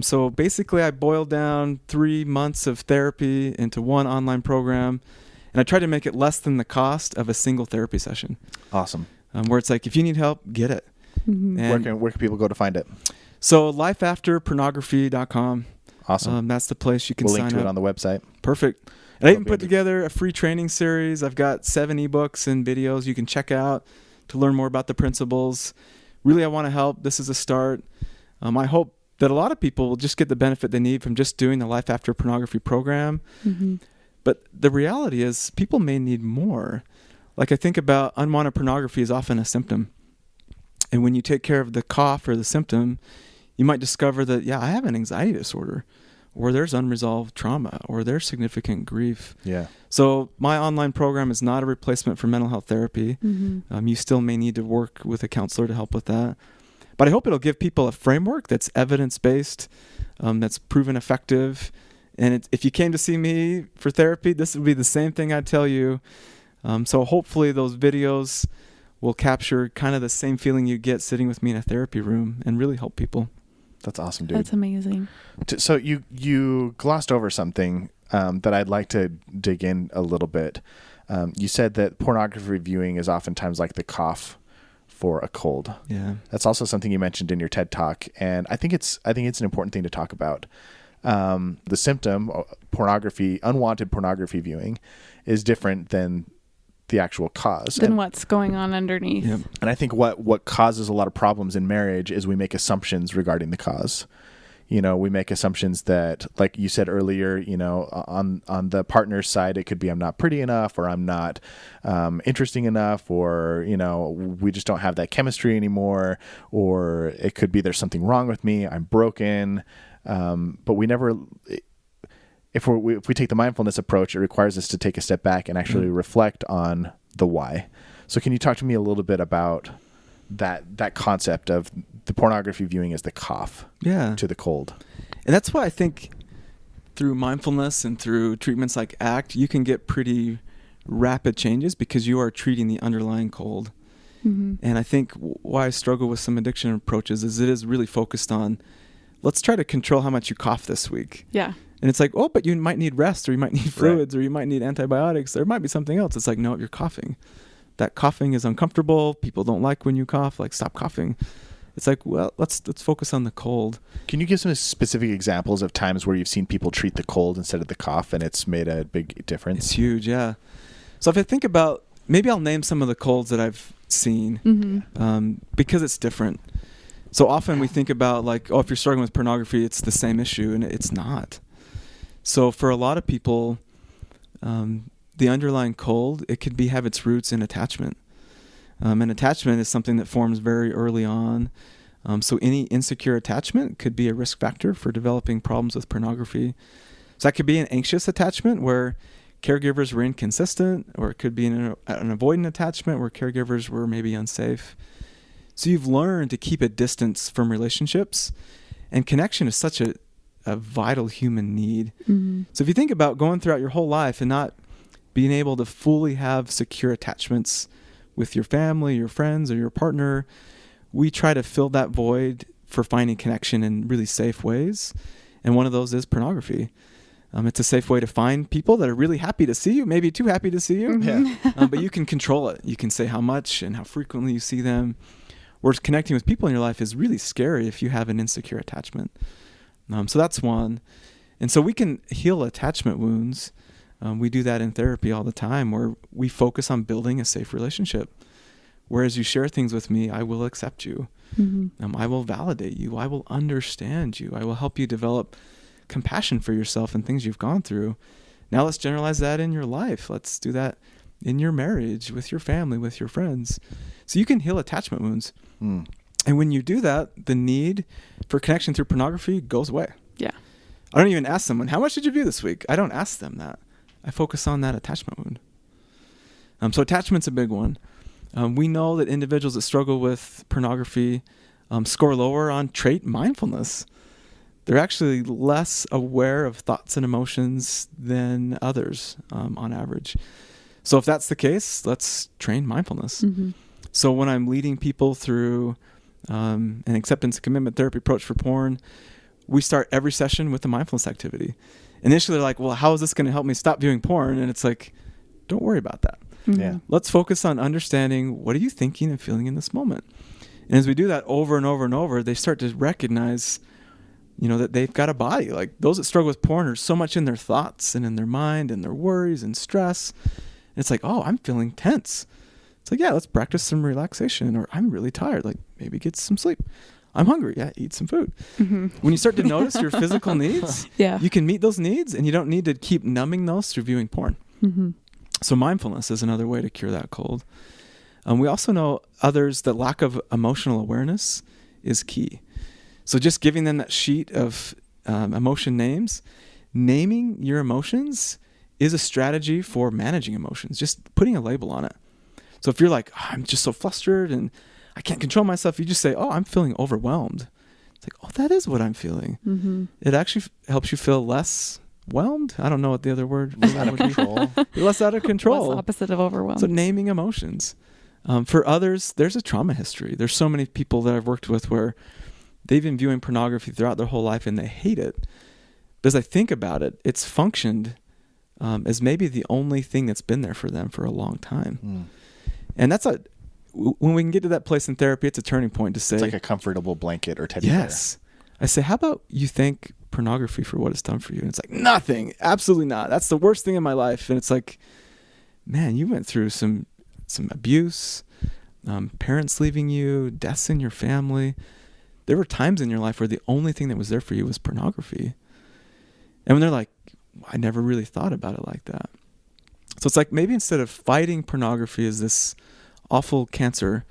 S3: So basically, I boiled down 3 months of therapy into one online program, and I tried to make it less than the cost of a single therapy session.
S2: Awesome.
S3: Where it's like, if you need help, get it.
S1: Mm-hmm.
S3: And
S2: Where can people go to find it?
S3: so LifeAfterPornography.com.
S2: Awesome.
S3: That's the place you can
S2: We'll
S3: sign
S2: link to
S3: up.
S2: it on the website.
S3: Perfect. And I even
S2: That'll be
S3: put together a free training series. I've got 7 ebooks and videos you can check out to learn more about the principles. Really, I want to help. This is a start. I hope that a lot of people will just get the benefit they need from just doing the Life After Pornography program.
S1: Mm-hmm.
S3: But the reality is people may need more. Like, I think about unwanted pornography is often a symptom. And when you take care of the cough or the symptom, you might discover that, yeah, I have an anxiety disorder, or there's unresolved trauma, or there's significant grief.
S2: Yeah.
S3: So my online program is not a replacement for mental health therapy.
S1: Mm-hmm.
S3: You still may need to work with a counselor to help with that. But I hope it'll give people a framework that's evidence-based, that's proven effective. And if you came to see me for therapy, this would be the same thing I'd tell you. So hopefully those videos will capture kind of the same feeling you get sitting with me in a therapy room and really help people.
S2: That's awesome, dude.
S1: That's amazing.
S2: So you glossed over something that I'd like to dig in a little bit. You said that pornography viewing is oftentimes like the cough for a cold.
S3: Yeah.
S2: That's also something you mentioned in your TED Talk, and I think it's an important thing to talk about. The symptom, pornography, unwanted pornography viewing, is different than the actual cause.
S1: Then what's going on underneath.
S3: Yep.
S2: And I think what causes a lot of problems in marriage is we make assumptions regarding the cause. We make assumptions that, like you said earlier, on the partner's side, it could be I'm not pretty enough, or I'm not interesting enough, or, we just don't have that chemistry anymore, or it could be there's something wrong with me, I'm broken. But we never... If we take the mindfulness approach, it requires us to take a step back and actually reflect on the why. So can you talk to me a little bit about that concept of the pornography viewing as the cough to the cold?
S3: And that's why I think through mindfulness and through treatments like ACT, you can get pretty rapid changes because you are treating the underlying cold.
S1: Mm-hmm.
S3: And I think why I struggle with some addiction approaches is it is really focused on, let's try to control how much you cough this week.
S1: Yeah.
S3: And it's like, oh, but you might need rest, or you might need fluids, or you might need antibiotics. There might be something else. It's like, no, you're coughing. That coughing is uncomfortable. People don't like when you cough. Like, stop coughing. It's like, well, let's focus on the cold.
S2: Can you give some specific examples of times where you've seen people treat the cold instead of the cough, and it's made a big difference?
S3: It's huge, yeah. So if I think about, maybe I'll name some of the colds that I've seen, because it's different. So often we think about, like, oh, if you're struggling with pornography, it's the same issue, and it's not. So for a lot of people, the underlying cold, it could have its roots in attachment. And attachment is something that forms very early on. So any insecure attachment could be a risk factor for developing problems with pornography. So that could be an anxious attachment where caregivers were inconsistent, or it could be an avoidant attachment where caregivers were maybe unsafe. So you've learned to keep a distance from relationships, and connection is such a vital human need. Mm-hmm. So if you think about going throughout your whole life and not being able to fully have secure attachments with your family, your friends, or your partner, we try to fill that void for finding connection in really safe ways. And one of those is pornography. It's a safe way to find people that are really happy to see you, maybe too happy to see you.
S1: Mm-hmm.
S3: But you can control it. You can say how much and how frequently you see them. Whereas connecting with people in your life is really scary if you have an insecure attachment. So that's one. And so we can heal attachment wounds. We do that in therapy all the time, where we focus on building a safe relationship. Whereas you share things with me, I will accept you.
S1: Mm-hmm.
S3: I will validate you. I will understand you. I will help you develop compassion for yourself and things you've gone through. Now let's generalize that in your life. Let's do that in your marriage, with your family, with your friends. So you can heal attachment wounds. And when you do that, the need for connection through pornography goes away.
S1: Yeah.
S3: I don't even ask someone, how much did you view this week? I don't ask them that. I focus on that attachment wound. So attachment's a big one. We know that individuals that struggle with pornography score lower on trait mindfulness. They're actually less aware of thoughts and emotions than others on average. So if that's the case, let's train mindfulness.
S1: Mm-hmm.
S3: So when I'm leading people through an acceptance and commitment therapy approach for porn, we start every session with a mindfulness activity. Initially, they're like, well, how is this going to help me stop viewing porn? And it's like, don't worry about that.
S1: Mm-hmm.
S2: Yeah.
S3: Let's focus on understanding, what are you thinking and feeling in this moment? And as we do that over and over and over, they start to recognize, that they've got a body. Like those that struggle with porn are so much in their thoughts and in their mind and their worries and stress. And it's like, oh, I'm feeling tense. It's like, yeah, let's practice some relaxation. Or I'm really tired. Like maybe get some sleep. I'm hungry. Yeah, eat some food.
S1: Mm-hmm.
S3: When you start to notice your physical needs, you can meet those needs, and you don't need to keep numbing those through viewing porn.
S1: Mm-hmm.
S3: So mindfulness is another way to cure that cold. We also know others that lack of emotional awareness is key. So just giving them that sheet of emotion names, naming your emotions is a strategy for managing emotions, just putting a label on it. So if you're like, oh, I'm just so flustered and I can't control myself, you just say, oh, I'm feeling overwhelmed. It's like, oh, that is what I'm feeling.
S1: Mm-hmm.
S3: It actually helps you feel less whelmed. I don't know what the other word
S2: Less out of control.
S3: Less out of control.
S1: What's the opposite of overwhelmed?
S3: So naming emotions. For others, there's a trauma history. There's so many people that I've worked with where they've been viewing pornography throughout their whole life and they hate it. But as I think about it, it's functioned as maybe the only thing that's been there for them for a long time. And that's when we can get to that place in therapy, it's a turning point to say,
S2: it's like a comfortable blanket or teddy bear.
S3: Yes. I say, how about you thank pornography for what it's done for you? And it's like, nothing, absolutely not. That's the worst thing in my life. And it's like, man, you went through some abuse, parents leaving you, deaths in your family. There were times in your life where the only thing that was there for you was pornography. And when they're like, I never really thought about it like that. So it's like, maybe instead of fighting pornography as this awful cancer,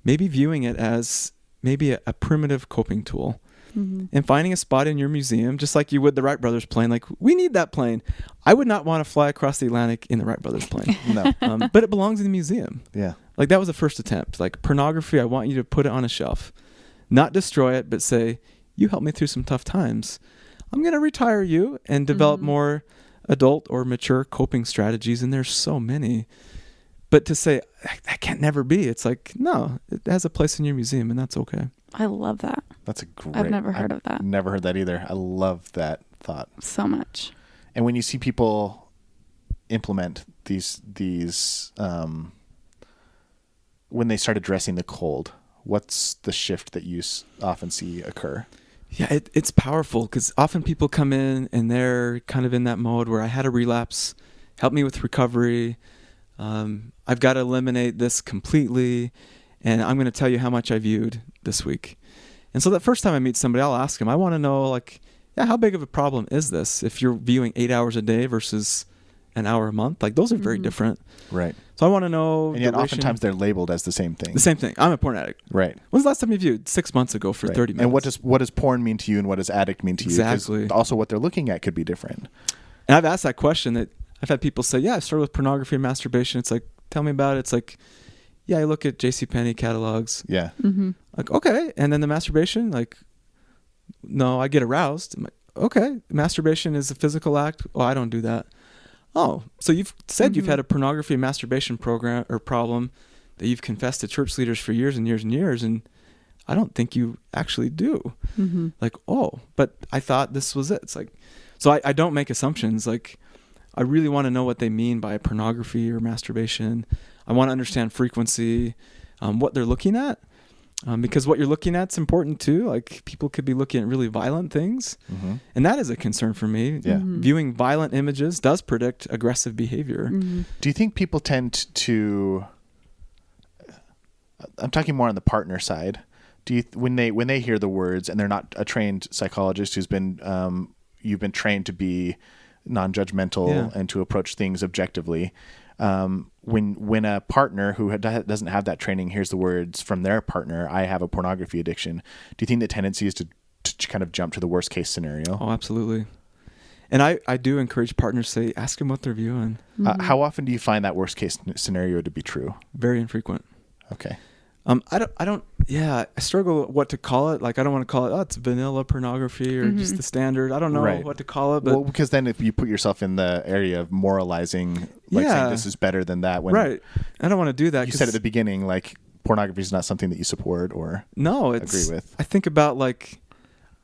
S3: maybe viewing it as maybe a primitive coping tool. Mm-hmm. And finding a spot in your museum, just like you would the Wright brothers plane. Like, we need that plane. I would not want to fly across the Atlantic in the Wright brothers plane.
S2: No.
S3: But it belongs in the museum.
S2: Yeah.
S3: Like, that was the first attempt. Like, pornography, I want you to put it on a shelf. Not destroy it, but say, you helped me through some tough times. I'm going to retire you and develop more adult or mature coping strategies. And there's so many. But to say, that can't never be. It's like, no, it has a place in your museum, and that's okay.
S1: I love that.
S2: That's a great...
S1: I've never heard of that.
S2: Never heard that either. I love that thought.
S1: So much.
S2: And when you see people implement these when they start addressing the cold, what's the shift that you often see occur?
S3: Yeah, it's powerful because often people come in and they're kind of in that mode where I had a relapse, help me with recovery. I've got to eliminate this completely, and I'm going to tell you how much I viewed this week. And so that first time I meet somebody, I'll ask them, I want to know, like, yeah, how big of a problem is this? If you're viewing 8 hours a day versus an hour a month, like, those are very different.
S2: Right.
S3: So I want to know.
S2: And yet oftentimes they're labeled as the same thing.
S3: The same thing. I'm a porn addict.
S2: Right.
S3: When's the last time you viewed? 6 months ago for 30 minutes.
S2: And what does porn mean to you, and what does addict mean to you?
S3: Exactly.
S2: 'Cause also what they're looking at could be different.
S3: And I've asked that question. That I've had people say, yeah, I started with pornography and masturbation. It's like, tell me about it. It's like, yeah, I look at JCPenney catalogs.
S2: Yeah.
S1: Mm-hmm.
S3: Like, okay. And then the masturbation, like, no, I get aroused. I'm like, okay, masturbation is a physical act. Oh, I don't do that. Oh, so you've said you've had a pornography and masturbation program or problem that you've confessed to church leaders for years and years and years. And I don't think you actually do. Like, oh, but I thought this was it. It's like, so I don't make assumptions. Like, I really want to know what they mean by pornography or masturbation. I want to understand frequency, what they're looking at, because what you're looking at is important too. Like, people could be looking at really violent things, and that is a concern for me. Viewing violent images does predict aggressive behavior.
S2: Do you think people tend to, I'm talking more on the partner side, when they hear the words and they're not a trained psychologist who's been you've been trained to be non-judgmental and to approach things objectively, when a partner who doesn't have that training hears the words from their partner, I have a pornography addiction, do you think the tendency is to kind of jump to the worst case scenario?
S3: Oh, absolutely. And I do encourage partners to say, ask them what they're viewing.
S2: How often do you find that worst case scenario to be true?
S3: Very infrequent.
S2: Okay.
S3: I struggle what to call it. Like, I don't want to call it, oh, it's vanilla pornography or just the standard. I don't know what to call it. But
S2: well, because then if you put yourself in the area of moralizing, like saying this is better than that.
S3: Right. I don't want to do that.
S2: You said at the beginning, like, pornography is not something that you support or agree with.
S3: I think about, like,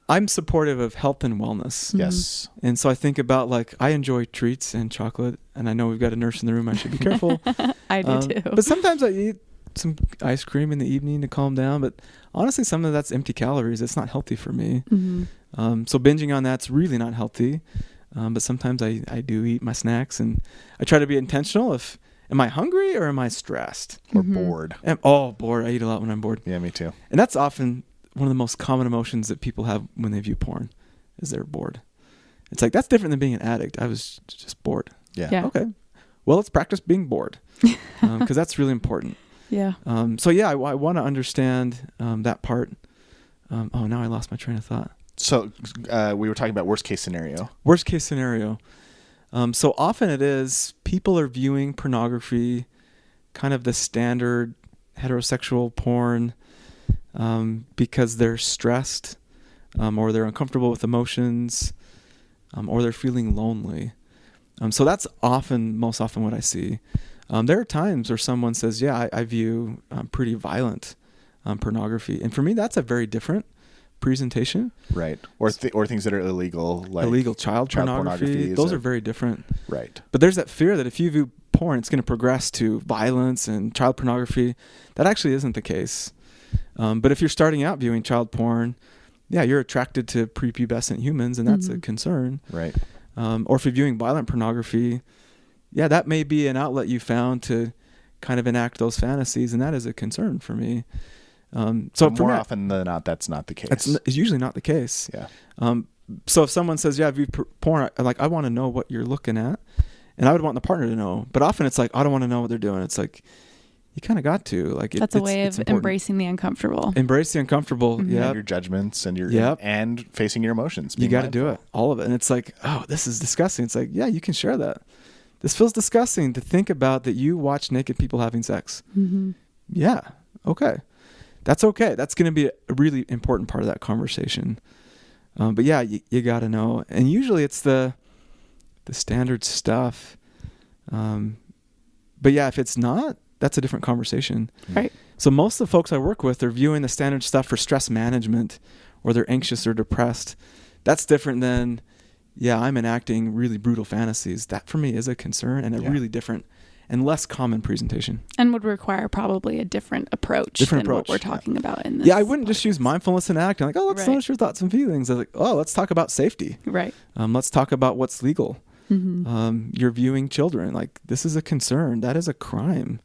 S3: I'm supportive of health and wellness.
S2: Yes.
S3: And so I think about, like, I enjoy treats and chocolate. And I know we've got a nurse in the room. I should be careful.
S1: I do too.
S3: But sometimes I eat some ice cream in the evening to calm down, but honestly, some of that's empty calories. It's not healthy for me. So binging on that's really not healthy. But sometimes I do eat my snacks, and I try to be intentional. Am I hungry or am I stressed
S2: or bored?
S3: Bored. I eat a lot when I'm bored.
S2: Yeah, me too.
S3: And that's often one of the most common emotions that people have when they view porn, is they're bored. It's like, that's different than being an addict. I was just bored.
S2: Yeah.
S3: Okay. Well, let's practice being bored, because that's really important.
S1: Yeah.
S3: I want to understand that part. Now I lost my train of thought.
S2: So we were talking about worst case scenario.
S3: Worst case scenario. So often it is people are viewing pornography, kind of the standard heterosexual porn, because they're stressed, or they're uncomfortable with emotions, or they're feeling lonely. So that's most often what I see. There are times where someone says, I view pretty violent pornography. And for me, that's a very different presentation.
S2: Right. Or things that are illegal, like
S3: illegal child pornography. Those are very different.
S2: Right.
S3: But there's that fear that if you view porn, it's going to progress to violence and child pornography. That actually isn't the case. But if you're starting out viewing child porn, you're attracted to prepubescent humans, and that's a concern.
S2: Right.
S3: Or if you're viewing violent pornography, that may be an outlet you found to kind of enact those fantasies, and that is a concern for me. So
S2: more often than not, that's not the case.
S3: It's usually not the case.
S2: Yeah.
S3: So if someone says, I view porn, I want to know what you're looking at, and I would want the partner to know. But often it's like, I don't want to know what they're doing. It's like, you kind of got to. Like,
S1: that's a way of embracing the uncomfortable.
S3: Embrace the uncomfortable.
S2: Yeah. Your judgments and and facing your emotions.
S3: You got to do it. All of it. And it's like, oh, this is disgusting. It's like, you can share that. This feels disgusting to think about that you watch naked people having sex. Yeah. Okay. That's okay. That's going to be a really important part of that conversation. But you got to know. And usually it's the standard stuff. But if it's not, that's a different conversation.
S1: Right.
S3: So most of the folks I work with are viewing the standard stuff for stress management, or they're anxious or depressed. That's different than, I'm enacting really brutal fantasies. That for me is a concern, and a really different and less common presentation.
S1: And would require probably a different approach than what we're talking about in this.
S3: I wouldn't just use mindfulness and acting like, let's notice your thoughts and feelings. I was like, let's talk about safety.
S1: Right.
S3: Let's talk about what's legal. You're viewing children. Like, this is a concern. That is a crime.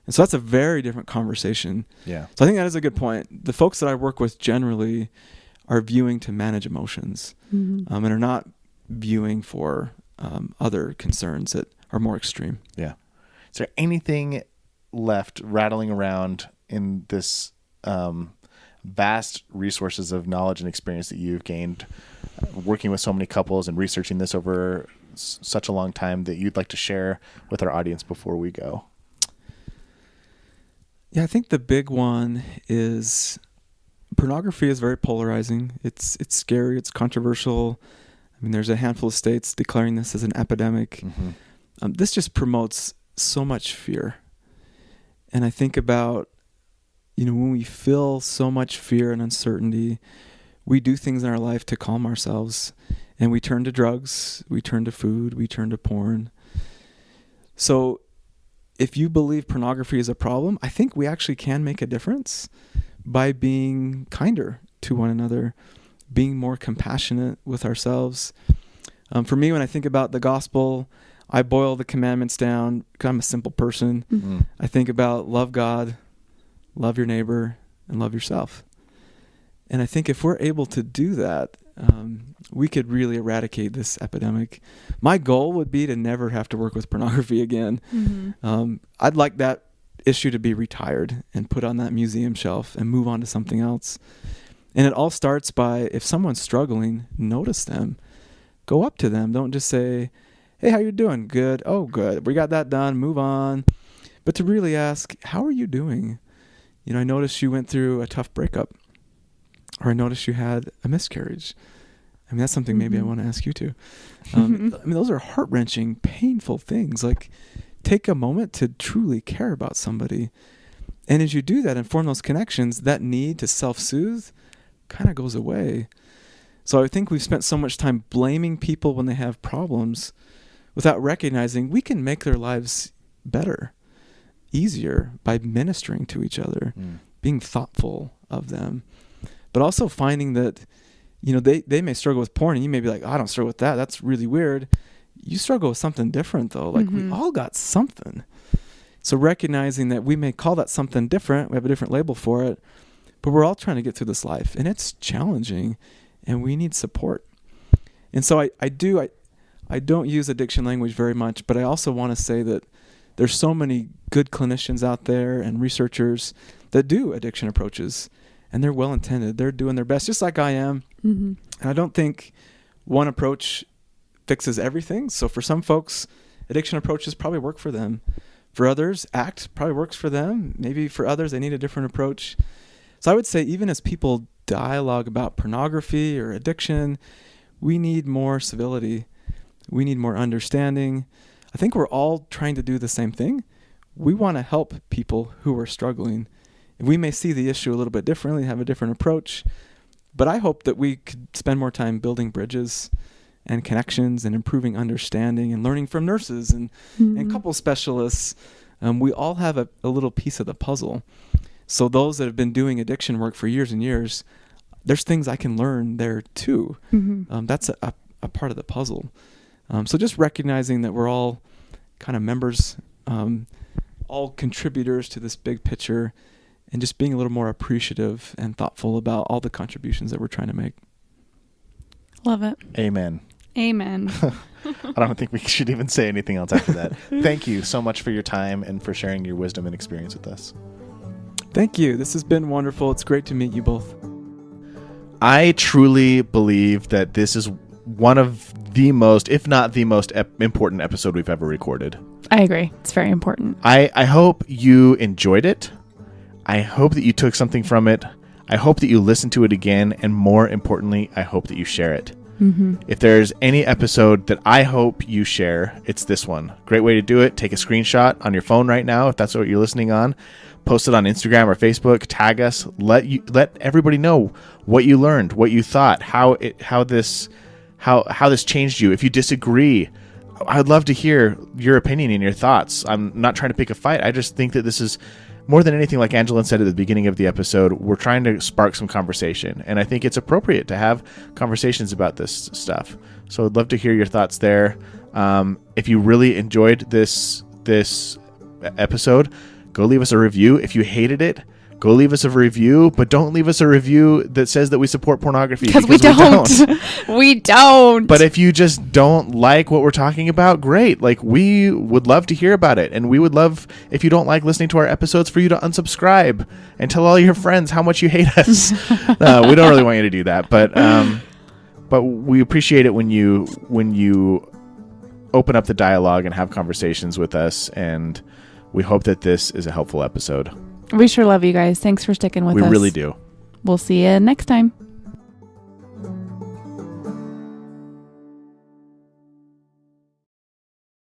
S3: And so that's a very different conversation.
S2: Yeah.
S3: So I think that is a good point. The folks that I work with generally are viewing to manage emotions, and are not viewing for other concerns that are more extreme.
S2: Yeah. Is there anything left rattling around in this vast resources of knowledge and experience that you've gained working with so many couples and researching this over such a long time that you'd like to share with our audience before we go?
S3: Yeah, I think the big one is pornography is very polarizing. It's scary. It's controversial. I mean, there's a handful of states declaring this as an epidemic. This just promotes so much fear. And I think about, when we feel so much fear and uncertainty, we do things in our life to calm ourselves, and we turn to drugs, we turn to food, we turn to porn. So if you believe pornography is a problem, I think we actually can make a difference by being kinder to one another, being more compassionate with ourselves. For me, when I think about the gospel, I boil the commandments down because I'm a simple person.
S2: Mm-hmm.
S3: I think about love God, love your neighbor, and love yourself. And I think if we're able to do that, we could really eradicate this epidemic. My goal would be to never have to work with pornography again.
S1: Mm-hmm.
S3: I'd like that issue to be retired and put on that museum shelf and move on to something else. And it all starts by, if someone's struggling, notice them. Go up to them. Don't just say, hey, how you doing? Good. Oh, good. We got that done. Move on. But to really ask, how are you doing? I noticed you went through a tough breakup, or I noticed you had a miscarriage. I mean, that's something maybe I want to ask you too. I mean, those are heart-wrenching, painful things. Like, take a moment to truly care about somebody. And as you do that and form those connections, that need to self-soothe kind of goes away. So I think we've spent so much time blaming people when they have problems without recognizing we can make their lives better, easier by ministering to each other, being thoughtful of them, but also finding that, they may struggle with porn and you may be like, oh, I don't struggle with that. That's really weird. You struggle with something different though. Like we all got something. So recognizing that we may call that something different, we have a different label for it, but we're all trying to get through this life and it's challenging and we need support. And so I don't use addiction language very much, but I also want to say that there's so many good clinicians out there and researchers that do addiction approaches, and they're well-intended. They're doing their best, just like I am.
S1: Mm-hmm.
S3: And I don't think one approach fixes everything. So for some folks, addiction approaches probably work for them. For others, ACT probably works for them. Maybe for others, they need a different approach. So I would say even as people dialogue about pornography or addiction, we need more civility. We need more understanding. I think we're all trying to do the same thing. We want to help people who are struggling. We may see the issue a little bit differently, have a different approach, but I hope that we could spend more time building bridges and connections and improving understanding and learning from nurses and couple specialists. We all have a little piece of the puzzle. So those that have been doing addiction work for years and years, there's things I can learn there too. That's a part of the puzzle. So just recognizing that we're all kind of members, all contributors to this big picture, and just being a little more appreciative and thoughtful about all the contributions that we're trying to make.
S1: Love it.
S2: Amen.
S1: Amen.
S2: I don't think we should even say anything else after that. Thank you so much for your time and for sharing your wisdom and experience with us.
S3: Thank you. This has been wonderful. It's great to meet you both.
S2: I truly believe that this is one of the most, if not the most important episode we've ever recorded.
S1: I agree. It's very important.
S2: I hope you enjoyed it. I hope that you took something from it. I hope that you listen to it again. And more importantly, I hope that you share it. If there's any episode that I hope you share, it's this one. Great way to do it. Take a screenshot on your phone right now, if that's what you're listening on. Post it on Instagram or Facebook. Tag us. Let everybody know what you learned, what you thought, how this changed you. If you disagree, I'd love to hear your opinion and your thoughts. I'm not trying to pick a fight. I just think that this is more than anything, like Angela said at the beginning of the episode, we're trying to spark some conversation. And I think it's appropriate to have conversations about this stuff. So I'd love to hear your thoughts there. If you really enjoyed this episode, go leave us a review. If you hated it, go leave us a review, but don't leave us a review that says that we support pornography.
S1: Because we don't. We don't.
S2: But if you just don't like what we're talking about, great. Like, we would love to hear about it. And we would love, if you don't like listening to our episodes, for you to unsubscribe and tell all your friends how much you hate us. We don't really want you to do that. But we appreciate it when you open up the dialogue and have conversations with us. And we hope that this is a helpful episode.
S1: We sure love you guys. Thanks for sticking with us.
S2: We really do.
S1: We'll see you next time.